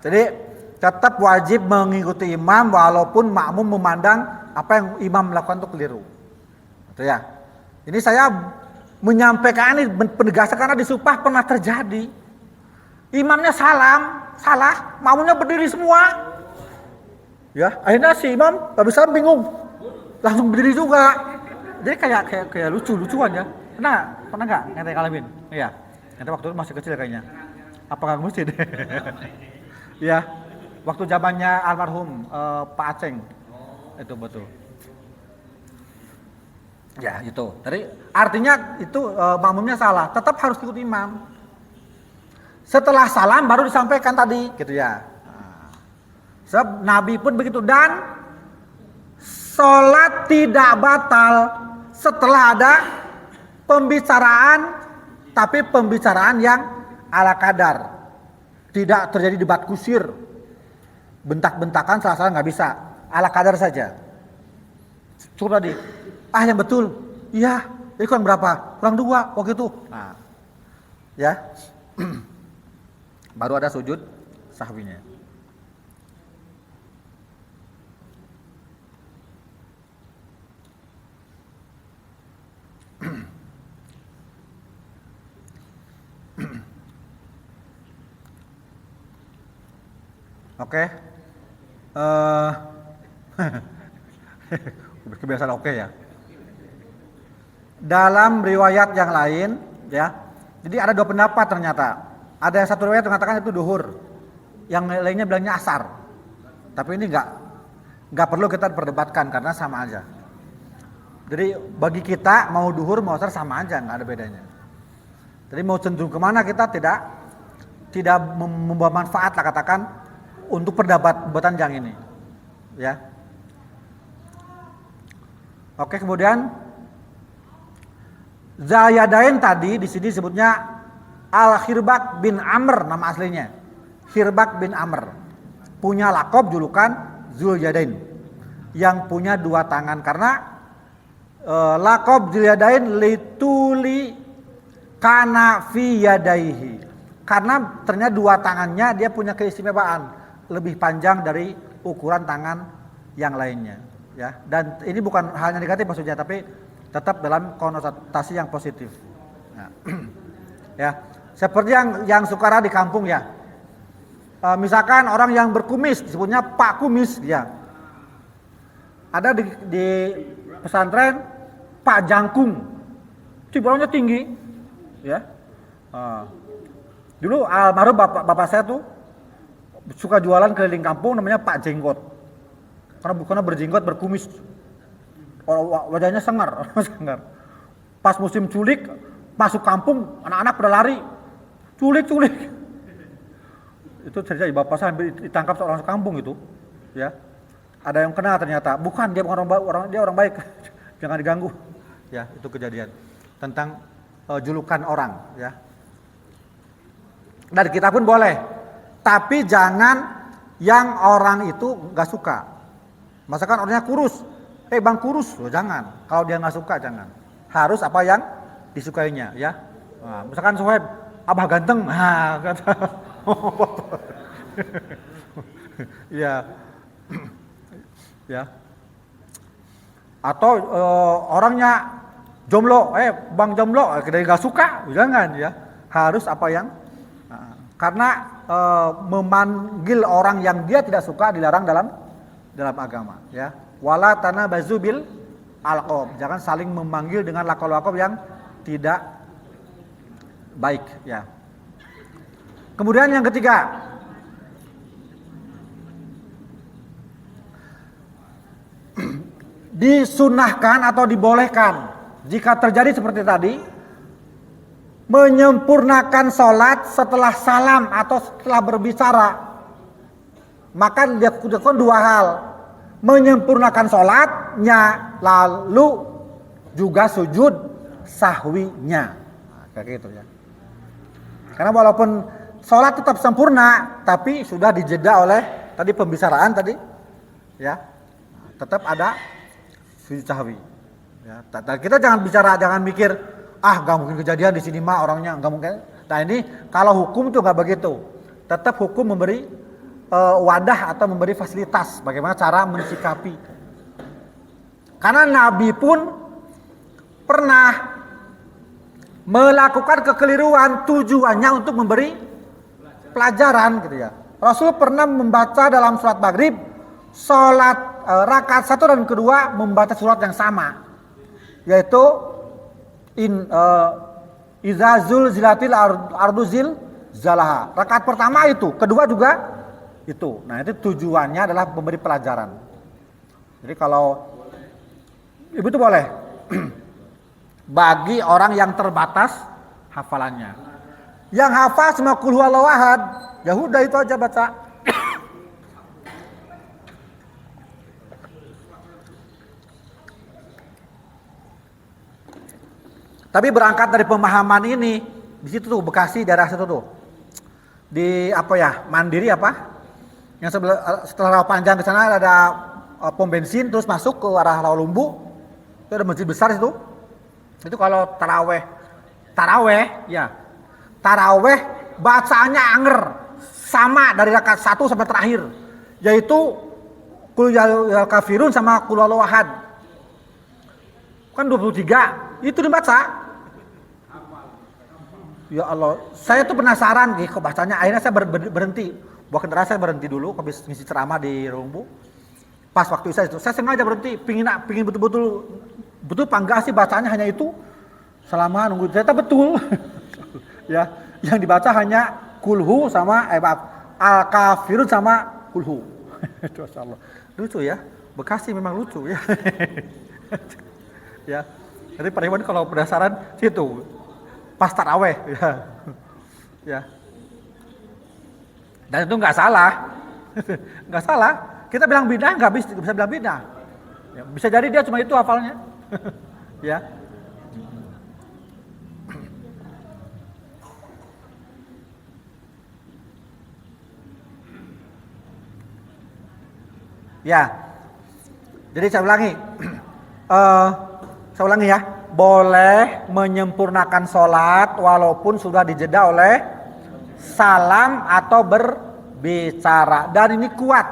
Jadi tetap wajib mengikuti imam walaupun makmum memandang apa yang imam melakukan itu keliru. Itu ya. Ini saya menyampaikan ini penegasan karena di Supah pernah terjadi. Imamnya salah, makmumnya berdiri semua. Ya, akhirnya si imam habis salam bingung. Langsung berdiri juga. Jadi kayak lucu-lucuan ya. Pernah enggak ngete ngalamin? Iya. Ngete waktu itu masih kecil kayaknya. Apa enggak mesti deh. Ya. Waktu zamannya almarhum Pak Aceng. Itu betul. Ya itu. Jadi artinya itu makmumnya salah, tetap harus ikut imam. Setelah salam baru disampaikan tadi, gitu ya. Sebab Nabi pun begitu dan sholat tidak batal setelah ada pembicaraan, tapi pembicaraan yang ala kadar, tidak terjadi debat kusir, bentak-bentakan salah-salah nggak bisa, ala kadar saja. Cukup tadi. Yang betul, iya, ini kurang berapa? Kurang 2, gitu. Nah, ya, baru ada sujud sahwinya. Oke. Kebiasaan oke ya. Dalam riwayat yang lain ya. Jadi ada dua pendapat ternyata. Ada yang satu riwayat mengatakan itu duhur. Yang lainnya bilangnya asar. Tapi ini enggak perlu kita perdebatkan karena sama aja. Jadi bagi kita mau duhur mau asar sama aja, enggak ada bedanya. Jadi mau cenderung kemana kita tidak membawa manfaat lah katakan untuk perdebatan yang ini. Ya. Oke, kemudian Zayadain tadi di sini disebutnya Al-Khirbak bin Amr nama aslinya. Khirbak bin Amr. Punya lakob julukan Zulyadain. Yang punya dua tangan karena lakob Zulyadain lituli kana fi yadaihi. Karena ternyata dua tangannya dia punya keistimewaan lebih panjang dari ukuran tangan yang lainnya. Ya, dan ini bukan hanya negatif maksudnya, tapi tetap dalam konotasi yang positif. Nah, ya, seperti yang sukara di kampung ya. Misalkan orang yang berkumis disebutnya Pak Kumis, ya. Ada di pesantren Pak Jangkung, cibolongnya tinggi, ya. Dulu almarhum bapak saya tuh suka jualan keliling kampung namanya Pak Jenggot. Karena berjenggot berkumis, wajahnya sengar. Pas musim culik masuk kampung, anak-anak pada lari, culik. Itu terjadi, bapak saya ditangkap seorang kampung itu, ya. Ada yang kena ternyata, bukan dia bukan dia orang baik, jangan diganggu, ya. Itu kejadian tentang julukan orang, ya. Dan kita pun boleh, tapi jangan yang orang itu nggak suka. Masakan orangnya kurus, bang kurus, jangan. Kalau dia nggak suka jangan. Harus apa yang disukainya, ya. Nah, misalkan Suhaib, abah ganteng, nah, kata, ya, ya. Atau orangnya jomblo, bang jomblo, kita nggak suka, jangan, ya. Harus apa yang, karena memanggil orang yang dia tidak suka dilarang dalam agama, ya. Wala tanabazu bil alqab. Jangan saling memanggil dengan laqab-laqab yang tidak baik, ya. Kemudian yang ketiga, disunahkan atau dibolehkan jika terjadi seperti tadi menyempurnakan sholat setelah salam atau setelah berbicara. Maka dia lakukan dua hal, menyempurnakan sholatnya lalu juga sujud sahwinya. Nah, kayak gitu ya. Karena walaupun sholat tetap sempurna, tapi sudah dijeda oleh tadi pembicaraan tadi, ya, tetap ada sujud sahwi. Ya, kita jangan mikir, gak mungkin kejadian di sini mah orangnya gak mungkin. Nah ini kalau hukum tuh gak begitu, tetap hukum memberi wadah atau memberi fasilitas bagaimana cara mensikapi. Karena Nabi pun pernah melakukan kekeliruan tujuannya untuk memberi pelajaran gitu ya. Rasul pernah membaca dalam sholat maghrib, sholat rakaat 1 dan kedua membaca surat yang sama, yaitu Iza zulzilatil ardu zilzalaha. Rakaat pertama itu, kedua juga itu. Nah, itu tujuannya adalah memberi pelajaran. Jadi kalau ibu itu boleh bagi orang yang terbatas hafalannya. Yang hafal cuma qul huwallahu ahad, ya udah itu aja baca. Tapi berangkat dari pemahaman ini, di situ tuh Bekasi daerah situ tuh. Di Mandiri Yang setelah Rawa Panjang ke sana ada pom bensin, terus masuk ke arah Rawalumbu. Itu ada masjid besar itu. Itu kalau taraweh ya. Taraweh bacaannya anger sama dari rakaat 1 sampai terakhir, yaitu qul ya kafirun sama qul huwallahu ahad. Kan 23 itu dibaca. Ya Allah, saya tuh penasaran kok bacanya, akhirnya saya berhenti. bawa kendaraan saya berhenti dulu habis ngisi ceramah di Rumbu. Pas waktu Isya itu, saya sengaja berhenti, pingin betul-betul apa enggak sih bacanya hanya itu. Selama nunggu ternyata betul. Ya, yang dibaca hanya kulhu sama al-kafirun sama kulhu. Masyaallah. Lucu ya. Bekasi memang lucu ya. Ya. Jadi Pak Iwan kalau berdasarkan situ pas taraweh ya. Ya. Dan itu nggak salah. Nggak salah. Kita bilang bidah nggak bisa bilang bidah. Ya, bisa jadi dia cuma itu hafalnya. Ya. Ya. Jadi saya ulangi. Saya ulangi ya, boleh menyempurnakan sholat walaupun sudah dijeda oleh salam atau berbicara. Dan ini kuat,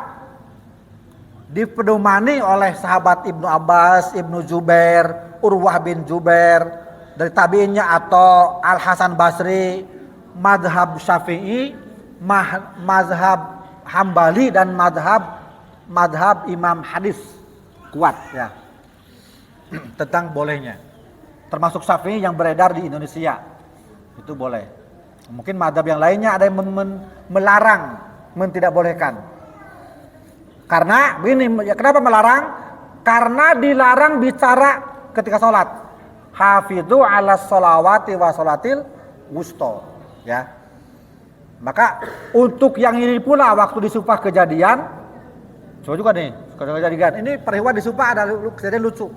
dipedomani oleh sahabat Ibnu Abbas, Ibnu Jubair, Urwah bin Jubair, dari tabi'innya atau Al-Hasan Basri, madhab Syafi'i, mazhab Hambali, dan madhab Imam Hadis. Kuat ya. Tentang bolehnya, termasuk Syafi'i yang beredar di Indonesia itu boleh. Mungkin madhab yang lainnya ada yang melarang, tidak bolehkan. Karena ini, kenapa melarang? Karena dilarang bicara ketika sholat. Hafidhu ala sholawati wa sholatil wusto. Ya. Maka untuk yang ini pula waktu disumpah kejadian, coba juga nih kejadian. Ini periwan disumpah ada kejadian lucu.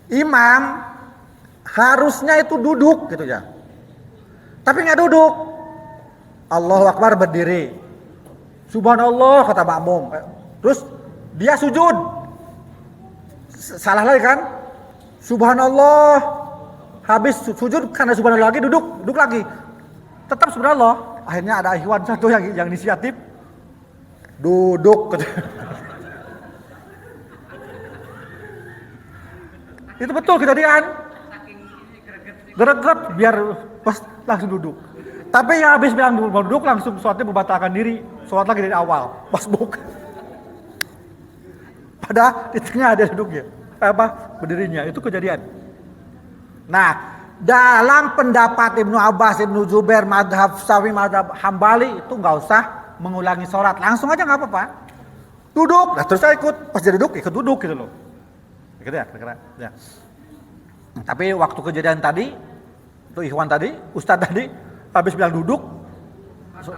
Imam harusnya itu duduk gitu ya, tapi nggak duduk. Allahu Akbar berdiri, Subhanallah kata makmum, terus dia sujud, salah lagi kan? Subhanallah, habis sujud karena Subhanallah lagi duduk lagi, tetap Subhanallah. Akhirnya ada ikhwan satu yang inisiatif duduk. Itu betul kejadian. Greget biar pas langsung duduk. Tapi yang habis bilang duduk langsung sholatnya membatalkan diri. Sholat lagi dari awal. Masbuk. Padahal di tengah ada duduknya. Berdirinya. Itu kejadian. Nah, dalam pendapat Ibnu Abbas, Ibnu Jubair, madhab Syafi'i, madhab Hambali itu nggak usah mengulangi sholat. Langsung aja nggak apa-apa. Duduk. Nah terus saya ikut. Pas dia duduk, ikut duduk gitu loh. Gitu ya, kira-kira. Ya. Tapi waktu kejadian tadi, itu ikhwan tadi, ustadz tadi, habis bilang duduk,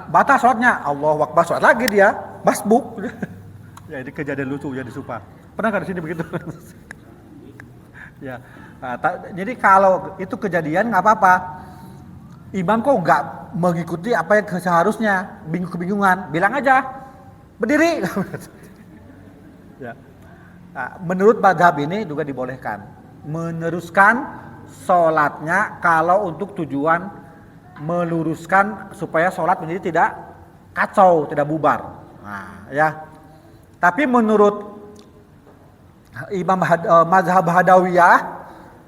batal sholatnya. Allahu Akbar, sholat lagi dia, masbuk. Ya ini kejadian lucu ya di Supa. Pernah nggak di sini begitu? Ya. Nah, jadi kalau itu kejadian nggak apa-apa. Imam kok nggak mengikuti apa yang seharusnya, kebingungan, bilang aja berdiri. Ya. Nah, menurut madhab ini juga dibolehkan meneruskan sholatnya kalau untuk tujuan meluruskan supaya sholat menjadi tidak kacau, tidak bubar. Nah, ya. Tapi menurut Imam mazhab Hadawiyah,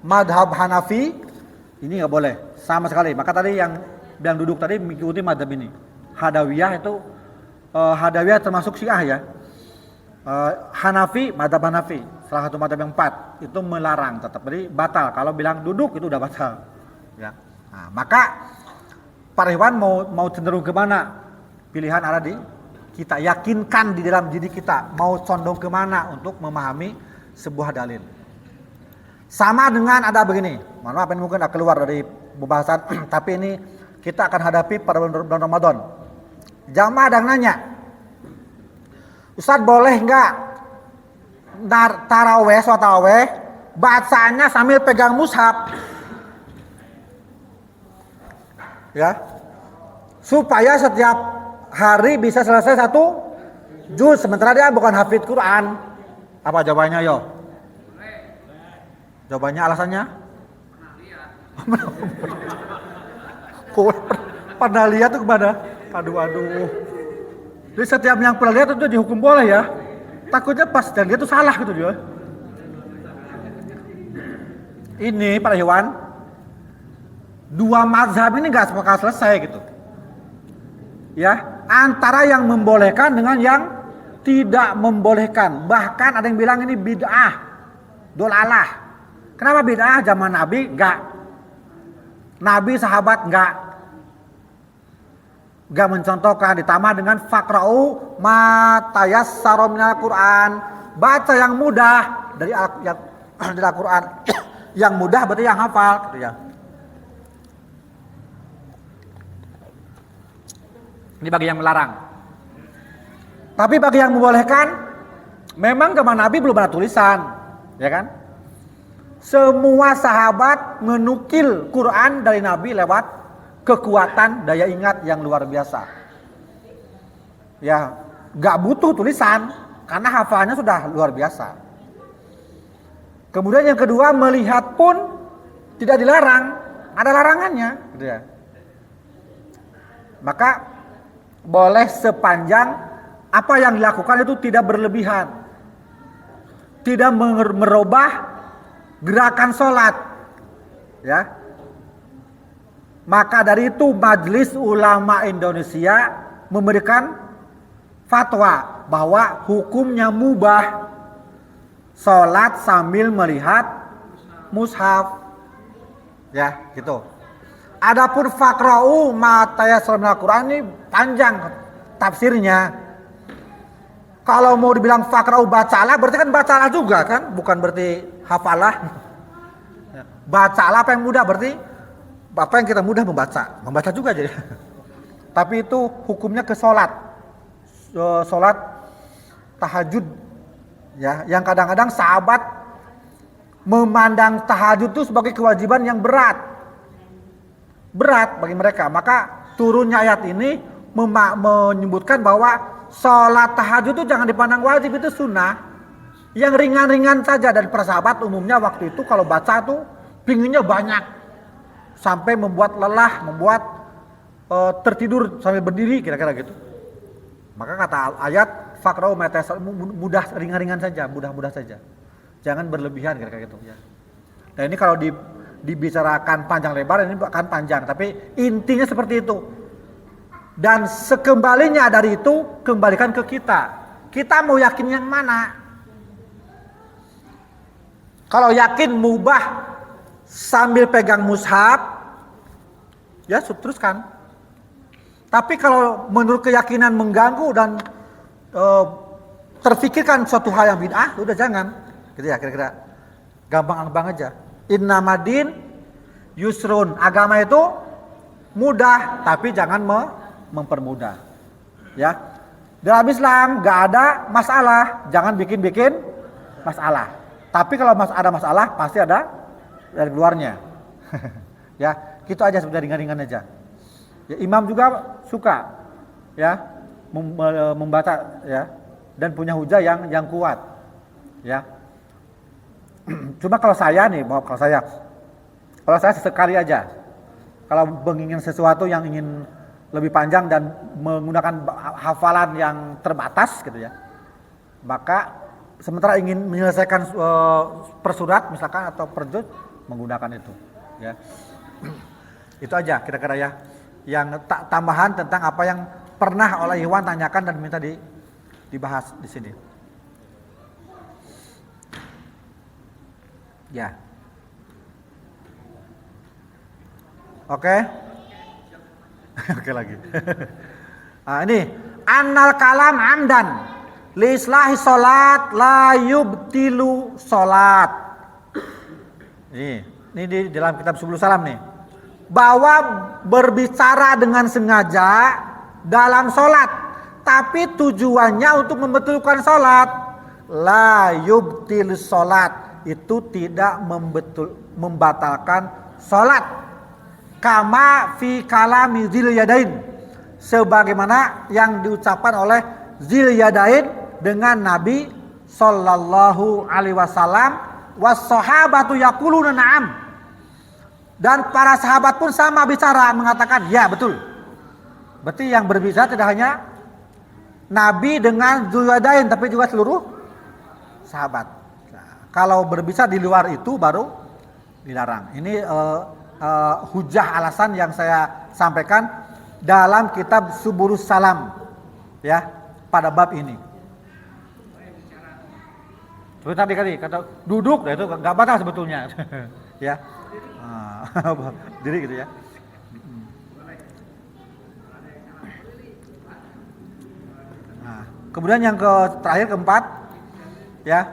mazhab Hanafi ini nggak boleh sama sekali. Maka tadi yang duduk tadi mengikuti mazhab ini. Hadawiyah itu Hadawiyah termasuk Syiah ya. Hanafi, madhab Hanafi, salah satu madhab yang 4 itu melarang tetap, jadi batal. Kalau bilang duduk itu udah batal. Ya. Nah, maka Pak Ridwan mau cenderung kemana? Pilihan ada di kita, yakinkan di dalam diri kita mau condong kemana untuk memahami sebuah dalil. Sama dengan ada begini, mohon maaf ini mungkin akan keluar dari pembahasan, tapi ini kita akan hadapi pada bulan Ramadan. Jamaah ada yang nanya, Ustaz boleh nggak taraweh, sholat taraweh, bacanya sambil pegang mushaf? Ya, supaya setiap hari bisa selesai 1 juz, sementara dia bukan hafid Quran. Apa jawabannya yo? Jawabannya alasannya? Pernah lihat tuh kemana? Aduh. Jadi setiap yang pernah lihat itu dihukum boleh ya. Takutnya pas dan lihat itu salah gitu dia. Ini Pak Iwan, 2 mazhab ini nggak bakal selesai gitu. Ya, antara yang membolehkan dengan yang tidak membolehkan. Bahkan ada yang bilang ini bid'ah, dolalah. Kenapa bid'ah? Zaman Nabi enggak. Nabi sahabat enggak mencontohkan, ditambah dengan faqra'u ma tayassara minal Qur'an. Baca yang mudah dari Al-Qur'an. Yang mudah berarti yang hafal gitu ya. Ini bagi yang melarang. Tapi bagi yang membolehkan, memang zaman Nabi belum ada tulisan, ya kan? Semua sahabat menukil Quran dari Nabi lewat kekuatan daya ingat yang luar biasa. Ya, gak butuh tulisan karena hafalannya sudah luar biasa. Kemudian yang kedua, melihat pun tidak dilarang, ada larangannya, gitu ya. Maka boleh sepanjang apa yang dilakukan itu tidak berlebihan, tidak merubah gerakan sholat, ya. Maka dari itu Majelis Ulama Indonesia memberikan fatwa bahwa hukumnya mubah sholat sambil melihat mushaf, ya gitu. Adapun faqra'u ma tayassara minal Qur'an ini panjang tafsirnya. Kalau mau dibilang faqra'u bacalah berarti kan bacalah juga kan, bukan berarti hafalah. Bacalah apa yang mudah berarti apa yang kita mudah membaca juga jadi. Tapi itu hukumnya ke sholat tahajud, ya, yang kadang-kadang sahabat memandang tahajud itu sebagai kewajiban yang berat bagi mereka. Maka turunnya ayat ini menyebutkan bahwa sholat tahajud itu jangan dipandang wajib, itu sunnah yang ringan-ringan saja. Dan para sahabat umumnya waktu itu kalau baca tuh pinginnya banyak sampai membuat lelah, membuat tertidur sampai berdiri, kira-kira gitu. Maka kata ayat faqra'u ma tayassara, mudah, ringan-ringan saja, mudah-mudah saja, jangan berlebihan, kira-kira gitu ya. Dan ini kalau dibicarakan panjang lebar ini akan panjang, tapi intinya seperti itu. Dan sekembalinya dari itu kembalikan ke kita mau yakin yang mana. Kalau yakin mubah sambil pegang mushaf, ya teruskan. Tapi kalau menurut keyakinan mengganggu dan terfikirkan suatu hal yang bid'ah, udah jangan, gitu ya, kira-kira gampang aja. Innamadin yusrun, agama itu mudah, tapi jangan mempermudah. Ya, dalam Islam gak ada masalah, jangan bikin masalah. Tapi kalau ada masalah pasti ada dari luarnya. Ya, gitu aja, sudah ringan-ringan aja. Ya, imam juga suka, ya, membaca, ya, dan punya hujah yang kuat, ya. Cuma kalau saya sesekali aja. Kalau menginginkan sesuatu yang ingin lebih panjang dan menggunakan hafalan yang terbatas gitu ya, maka sementara ingin menyelesaikan per surat misalkan atau per juz, menggunakan itu, ya. Itu aja kira-kira ya, yang tambahan tentang apa yang pernah oleh Iwan tanyakan dan minta dibahas di sini. Ya. Oke. Oke lagi. Nah, ini annal kalam amdan li islahi salat la yubtilu salat. Ini di dalam kitab Subulus Salam nih. Bahwa berbicara dengan sengaja dalam salat, tapi tujuannya untuk membetulkan salat, la yubtil salat, itu tidak membatalkan salat. Kama fi kalami Dzil Yadain, sebagaimana yang diucapkan oleh Dzil Yadain dengan Nabi sallallahu alaihi wasallam, was sahabatu yaquluna na'am, dan para sahabat pun sama bicara mengatakan ya betul. Berarti yang berbicara tidak hanya Nabi dengan Dzil Yadain tapi juga seluruh sahabat. Kalau berbicara di luar itu baru dilarang. Ini hujah alasan yang saya sampaikan dalam kitab Subulus Salam, ya, pada bab ini. Seperti tadi kata duduk, itu nggak batal sebetulnya, ya, diri gitu ya. Nah, kemudian yang terakhir keempat, ya,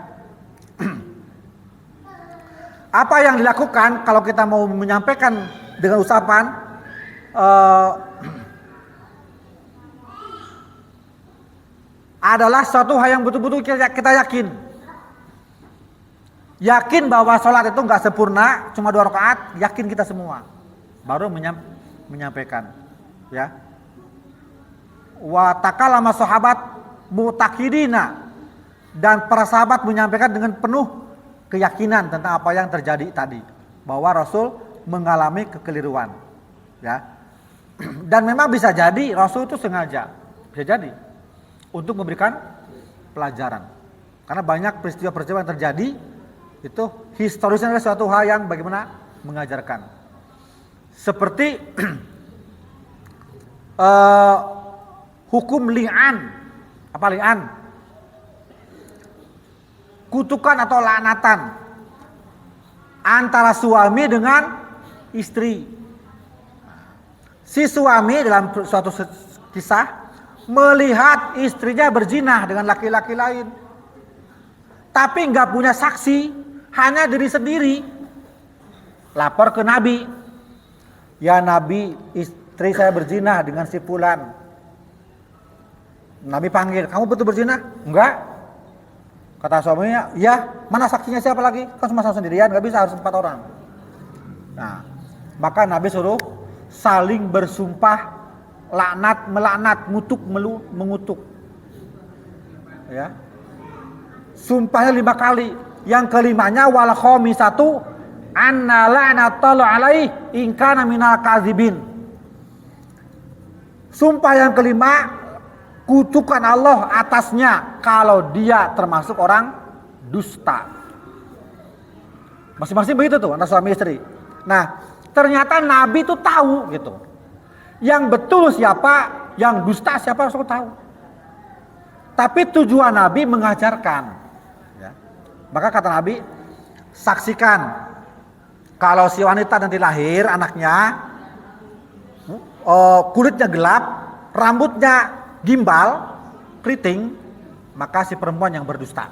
apa yang dilakukan kalau kita mau menyampaikan dengan ucapan adalah suatu hal yang betul-betul kita yakin bahwa sholat itu nggak sempurna, cuma 2 rakaat, yakin kita semua, baru menyampaikan, ya. Wa takallama sahabat mutakidina, dan para sahabat menyampaikan dengan penuh keyakinan tentang apa yang terjadi tadi, bahwa Rasul mengalami kekeliruan, ya. Dan memang bisa jadi Rasul itu sengaja, bisa jadi untuk memberikan pelajaran, karena banyak peristiwa-peristiwa yang terjadi itu historisnya adalah suatu hal yang bagaimana mengajarkan. Seperti hukum li'an. Apa li'an? Kutukan atau laknatan antara suami dengan istri. Si suami dalam suatu kisah melihat istrinya berzina dengan laki-laki lain, tapi nggak punya saksi, hanya diri sendiri. Lapor ke Nabi, ya Nabi, istri saya berzina dengan si fulan. Nabi panggil, kamu betul berzina? Enggak. Kata suaminya, ya, mana saksinya, siapa lagi? Kan cuma saya sendirian, nggak bisa, harus 4 orang. Nah, maka Nabi suruh saling bersumpah, melaknat, mengutuk, ya. Sumpahnya 5 kali. Yang kelimanya wal khamisatu anna la'natallahi alaihi in kana minal kadzibin. Sumpah yang kelima, kutukan Allah atasnya kalau dia termasuk orang dusta. Masing-masing begitu tuh antara suami istri. Nah, ternyata Nabi itu tahu gitu. Yang betul siapa, yang dusta siapa, Rasul tahu. Tapi tujuan Nabi mengajarkan. Maka kata Nabi, saksikan kalau si wanita nanti lahir anaknya kulitnya gelap, rambutnya gimbal, keriting, maka si perempuan yang berdusta.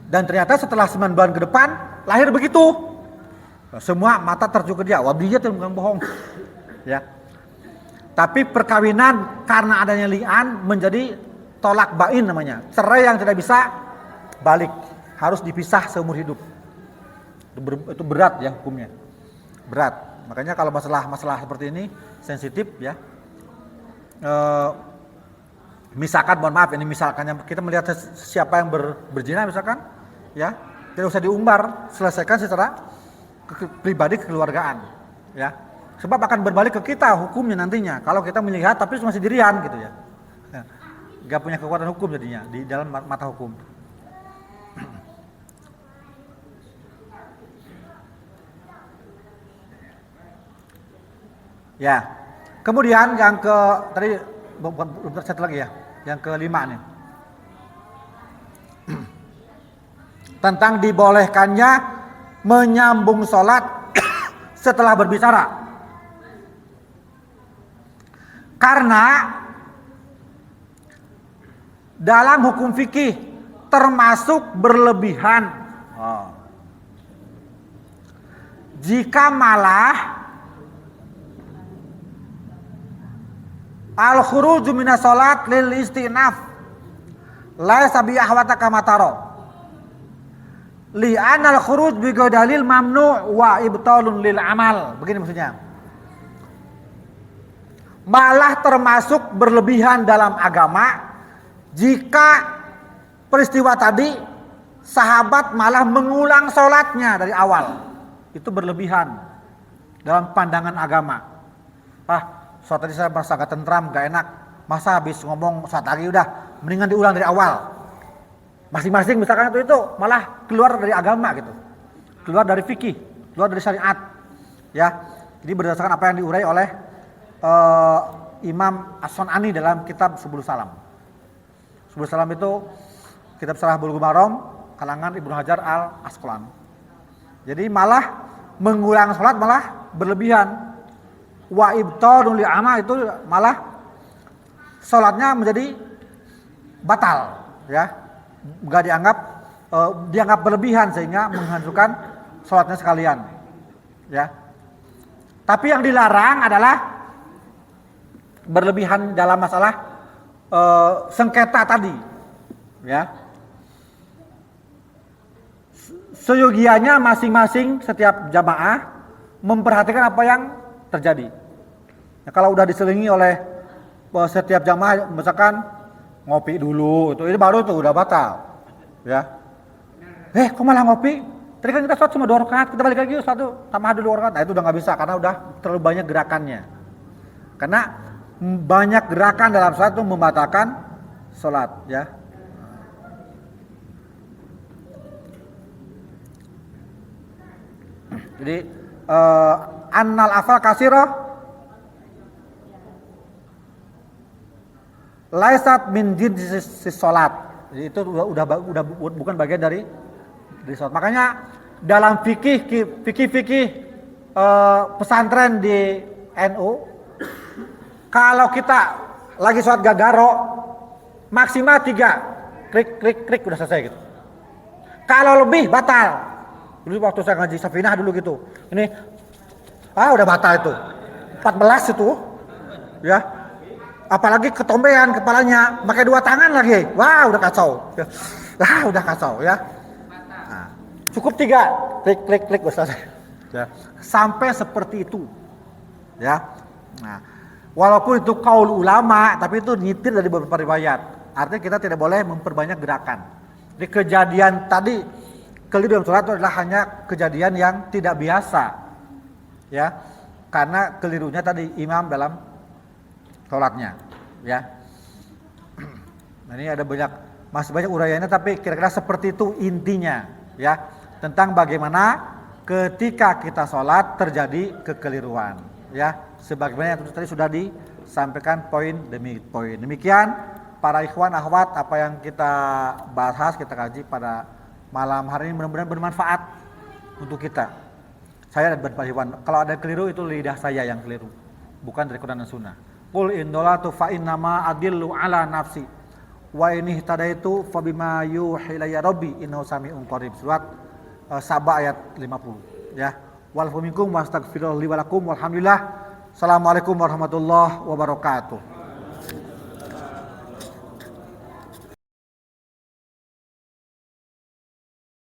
Dan ternyata setelah 9 bulan ke depan lahir begitu. Semua mata tertuju ke dia, wah dia tuh bukan bohong. Ya. Tapi perkawinan karena adanya li'an menjadi tolak bain namanya, cerai yang tidak bisa balik, harus dipisah seumur hidup. Itu berat ya hukumnya, berat. Makanya kalau masalah seperti ini sensitif ya. Misalkan, mohon maaf ini misalkannya, kita melihat siapa yang berzina misalkan, ya tidak usah diumbar, selesaikan secara pribadi kekeluargaan, ya. Sebab akan berbalik ke kita hukumnya nantinya. Kalau kita melihat tapi masih dirian gitu ya, nggak punya kekuatan hukum jadinya di dalam mata hukum. Ya, kemudian yang tadi belum satu lagi ya, yang kelima nih, tentang dibolehkannya menyambung sholat setelah berbicara, karena dalam hukum fikih termasuk berlebihan jika malah al-khuruju minas sholat lil istinaf laisa bi ahwata kama taro li anal khuruj bi dalil mamnu wa ibtalun lil amal. Begini maksudnya, malah termasuk berlebihan dalam agama jika peristiwa tadi sahabat malah mengulang sholatnya dari awal. Itu berlebihan dalam pandangan agama. Sholat tadi saya merasa gak tentram, gak enak. Masa habis ngomong sholat lagi, udah mendingan diulang dari awal. Masing-masing misalkan itu malah keluar dari agama gitu, keluar dari fikih, keluar dari syariat, ya. Jadi berdasarkan apa yang diurai oleh Imam As-Sun'ani dalam kitab Subul Salam. Subul Salam itu kitab Syarah Bulughul Maram kalangan Ibnu Hajar Al-Asqalani. Jadi malah mengulang sholat malah berlebihan. Wa ibtalul li'ama itu malah sholatnya menjadi batal, ya, nggak dianggap berlebihan sehingga menghancurkan sholatnya sekalian, ya. Tapi yang dilarang adalah berlebihan dalam masalah sengketa tadi, ya. Seyogianya masing-masing setiap jamaah memperhatikan apa yang terjadi. Ya, kalau udah diselingi oleh setiap jamaah, misalkan ngopi dulu, itu baru tuh udah batal, ya. Kok malah ngopi? Tadi kan kita sholat cuma 2 rakaat, kita balik lagi satu tambah dulu 2 rakaat. Nah itu udah nggak bisa karena udah terlalu banyak gerakannya. Karena banyak gerakan dalam sholat itu membatalkan sholat, ya. Jadi annal afal kasirah laisat min jinsis sholat. Jadi itu udah bukan bagian dari sholat. Makanya dalam fikih pesantren di NU, kalau kita lagi sholat gagaro maksimal 3 klik udah selesai gitu. Kalau lebih batal. Dulu waktu saya ngaji Safinah dulu gitu. Ini udah batal itu. 14 itu. Ya. Apalagi ketombean kepalanya, pakai 2 tangan lagi. Wah, udah kacau. Udah kacau, ya. Nah, cukup 3 klik udah selesai. Ya. Sampai seperti itu. Ya. Nah, walaupun itu qaul ulama, tapi itu nyitir dari beberapa riwayat. Artinya kita tidak boleh memperbanyak gerakan. Jadi kejadian tadi keliru dalam sholat itu adalah hanya kejadian yang tidak biasa, ya, karena kelirunya tadi imam dalam sholatnya, ya. Nah, ini ada masih banyak uraiannya, tapi kira-kira seperti itu intinya, ya, tentang bagaimana ketika kita sholat terjadi kekeliruan, ya, sebagaimana yang tadi sudah disampaikan poin demi poin. Demikian para ikhwan akhwat apa yang kita bahas, kita kaji pada malam hari ini mudah-mudahan bermanfaat untuk kita. Saya dan Pak Iwan, kalau ada keliru itu lidah saya yang keliru, bukan dari Quran dan Sunnah. Qul in dolatu fa innama adillu ala nafsi wa in ihtadaitu fa bima yuhi ilayya rabbi innahu sami'un qarib. Surat Saba ayat 50, ya. Wal minkum wastaghfirullah li wa lakum walhamdulillah. Assalamualaikum warahmatullahi wabarakatuh.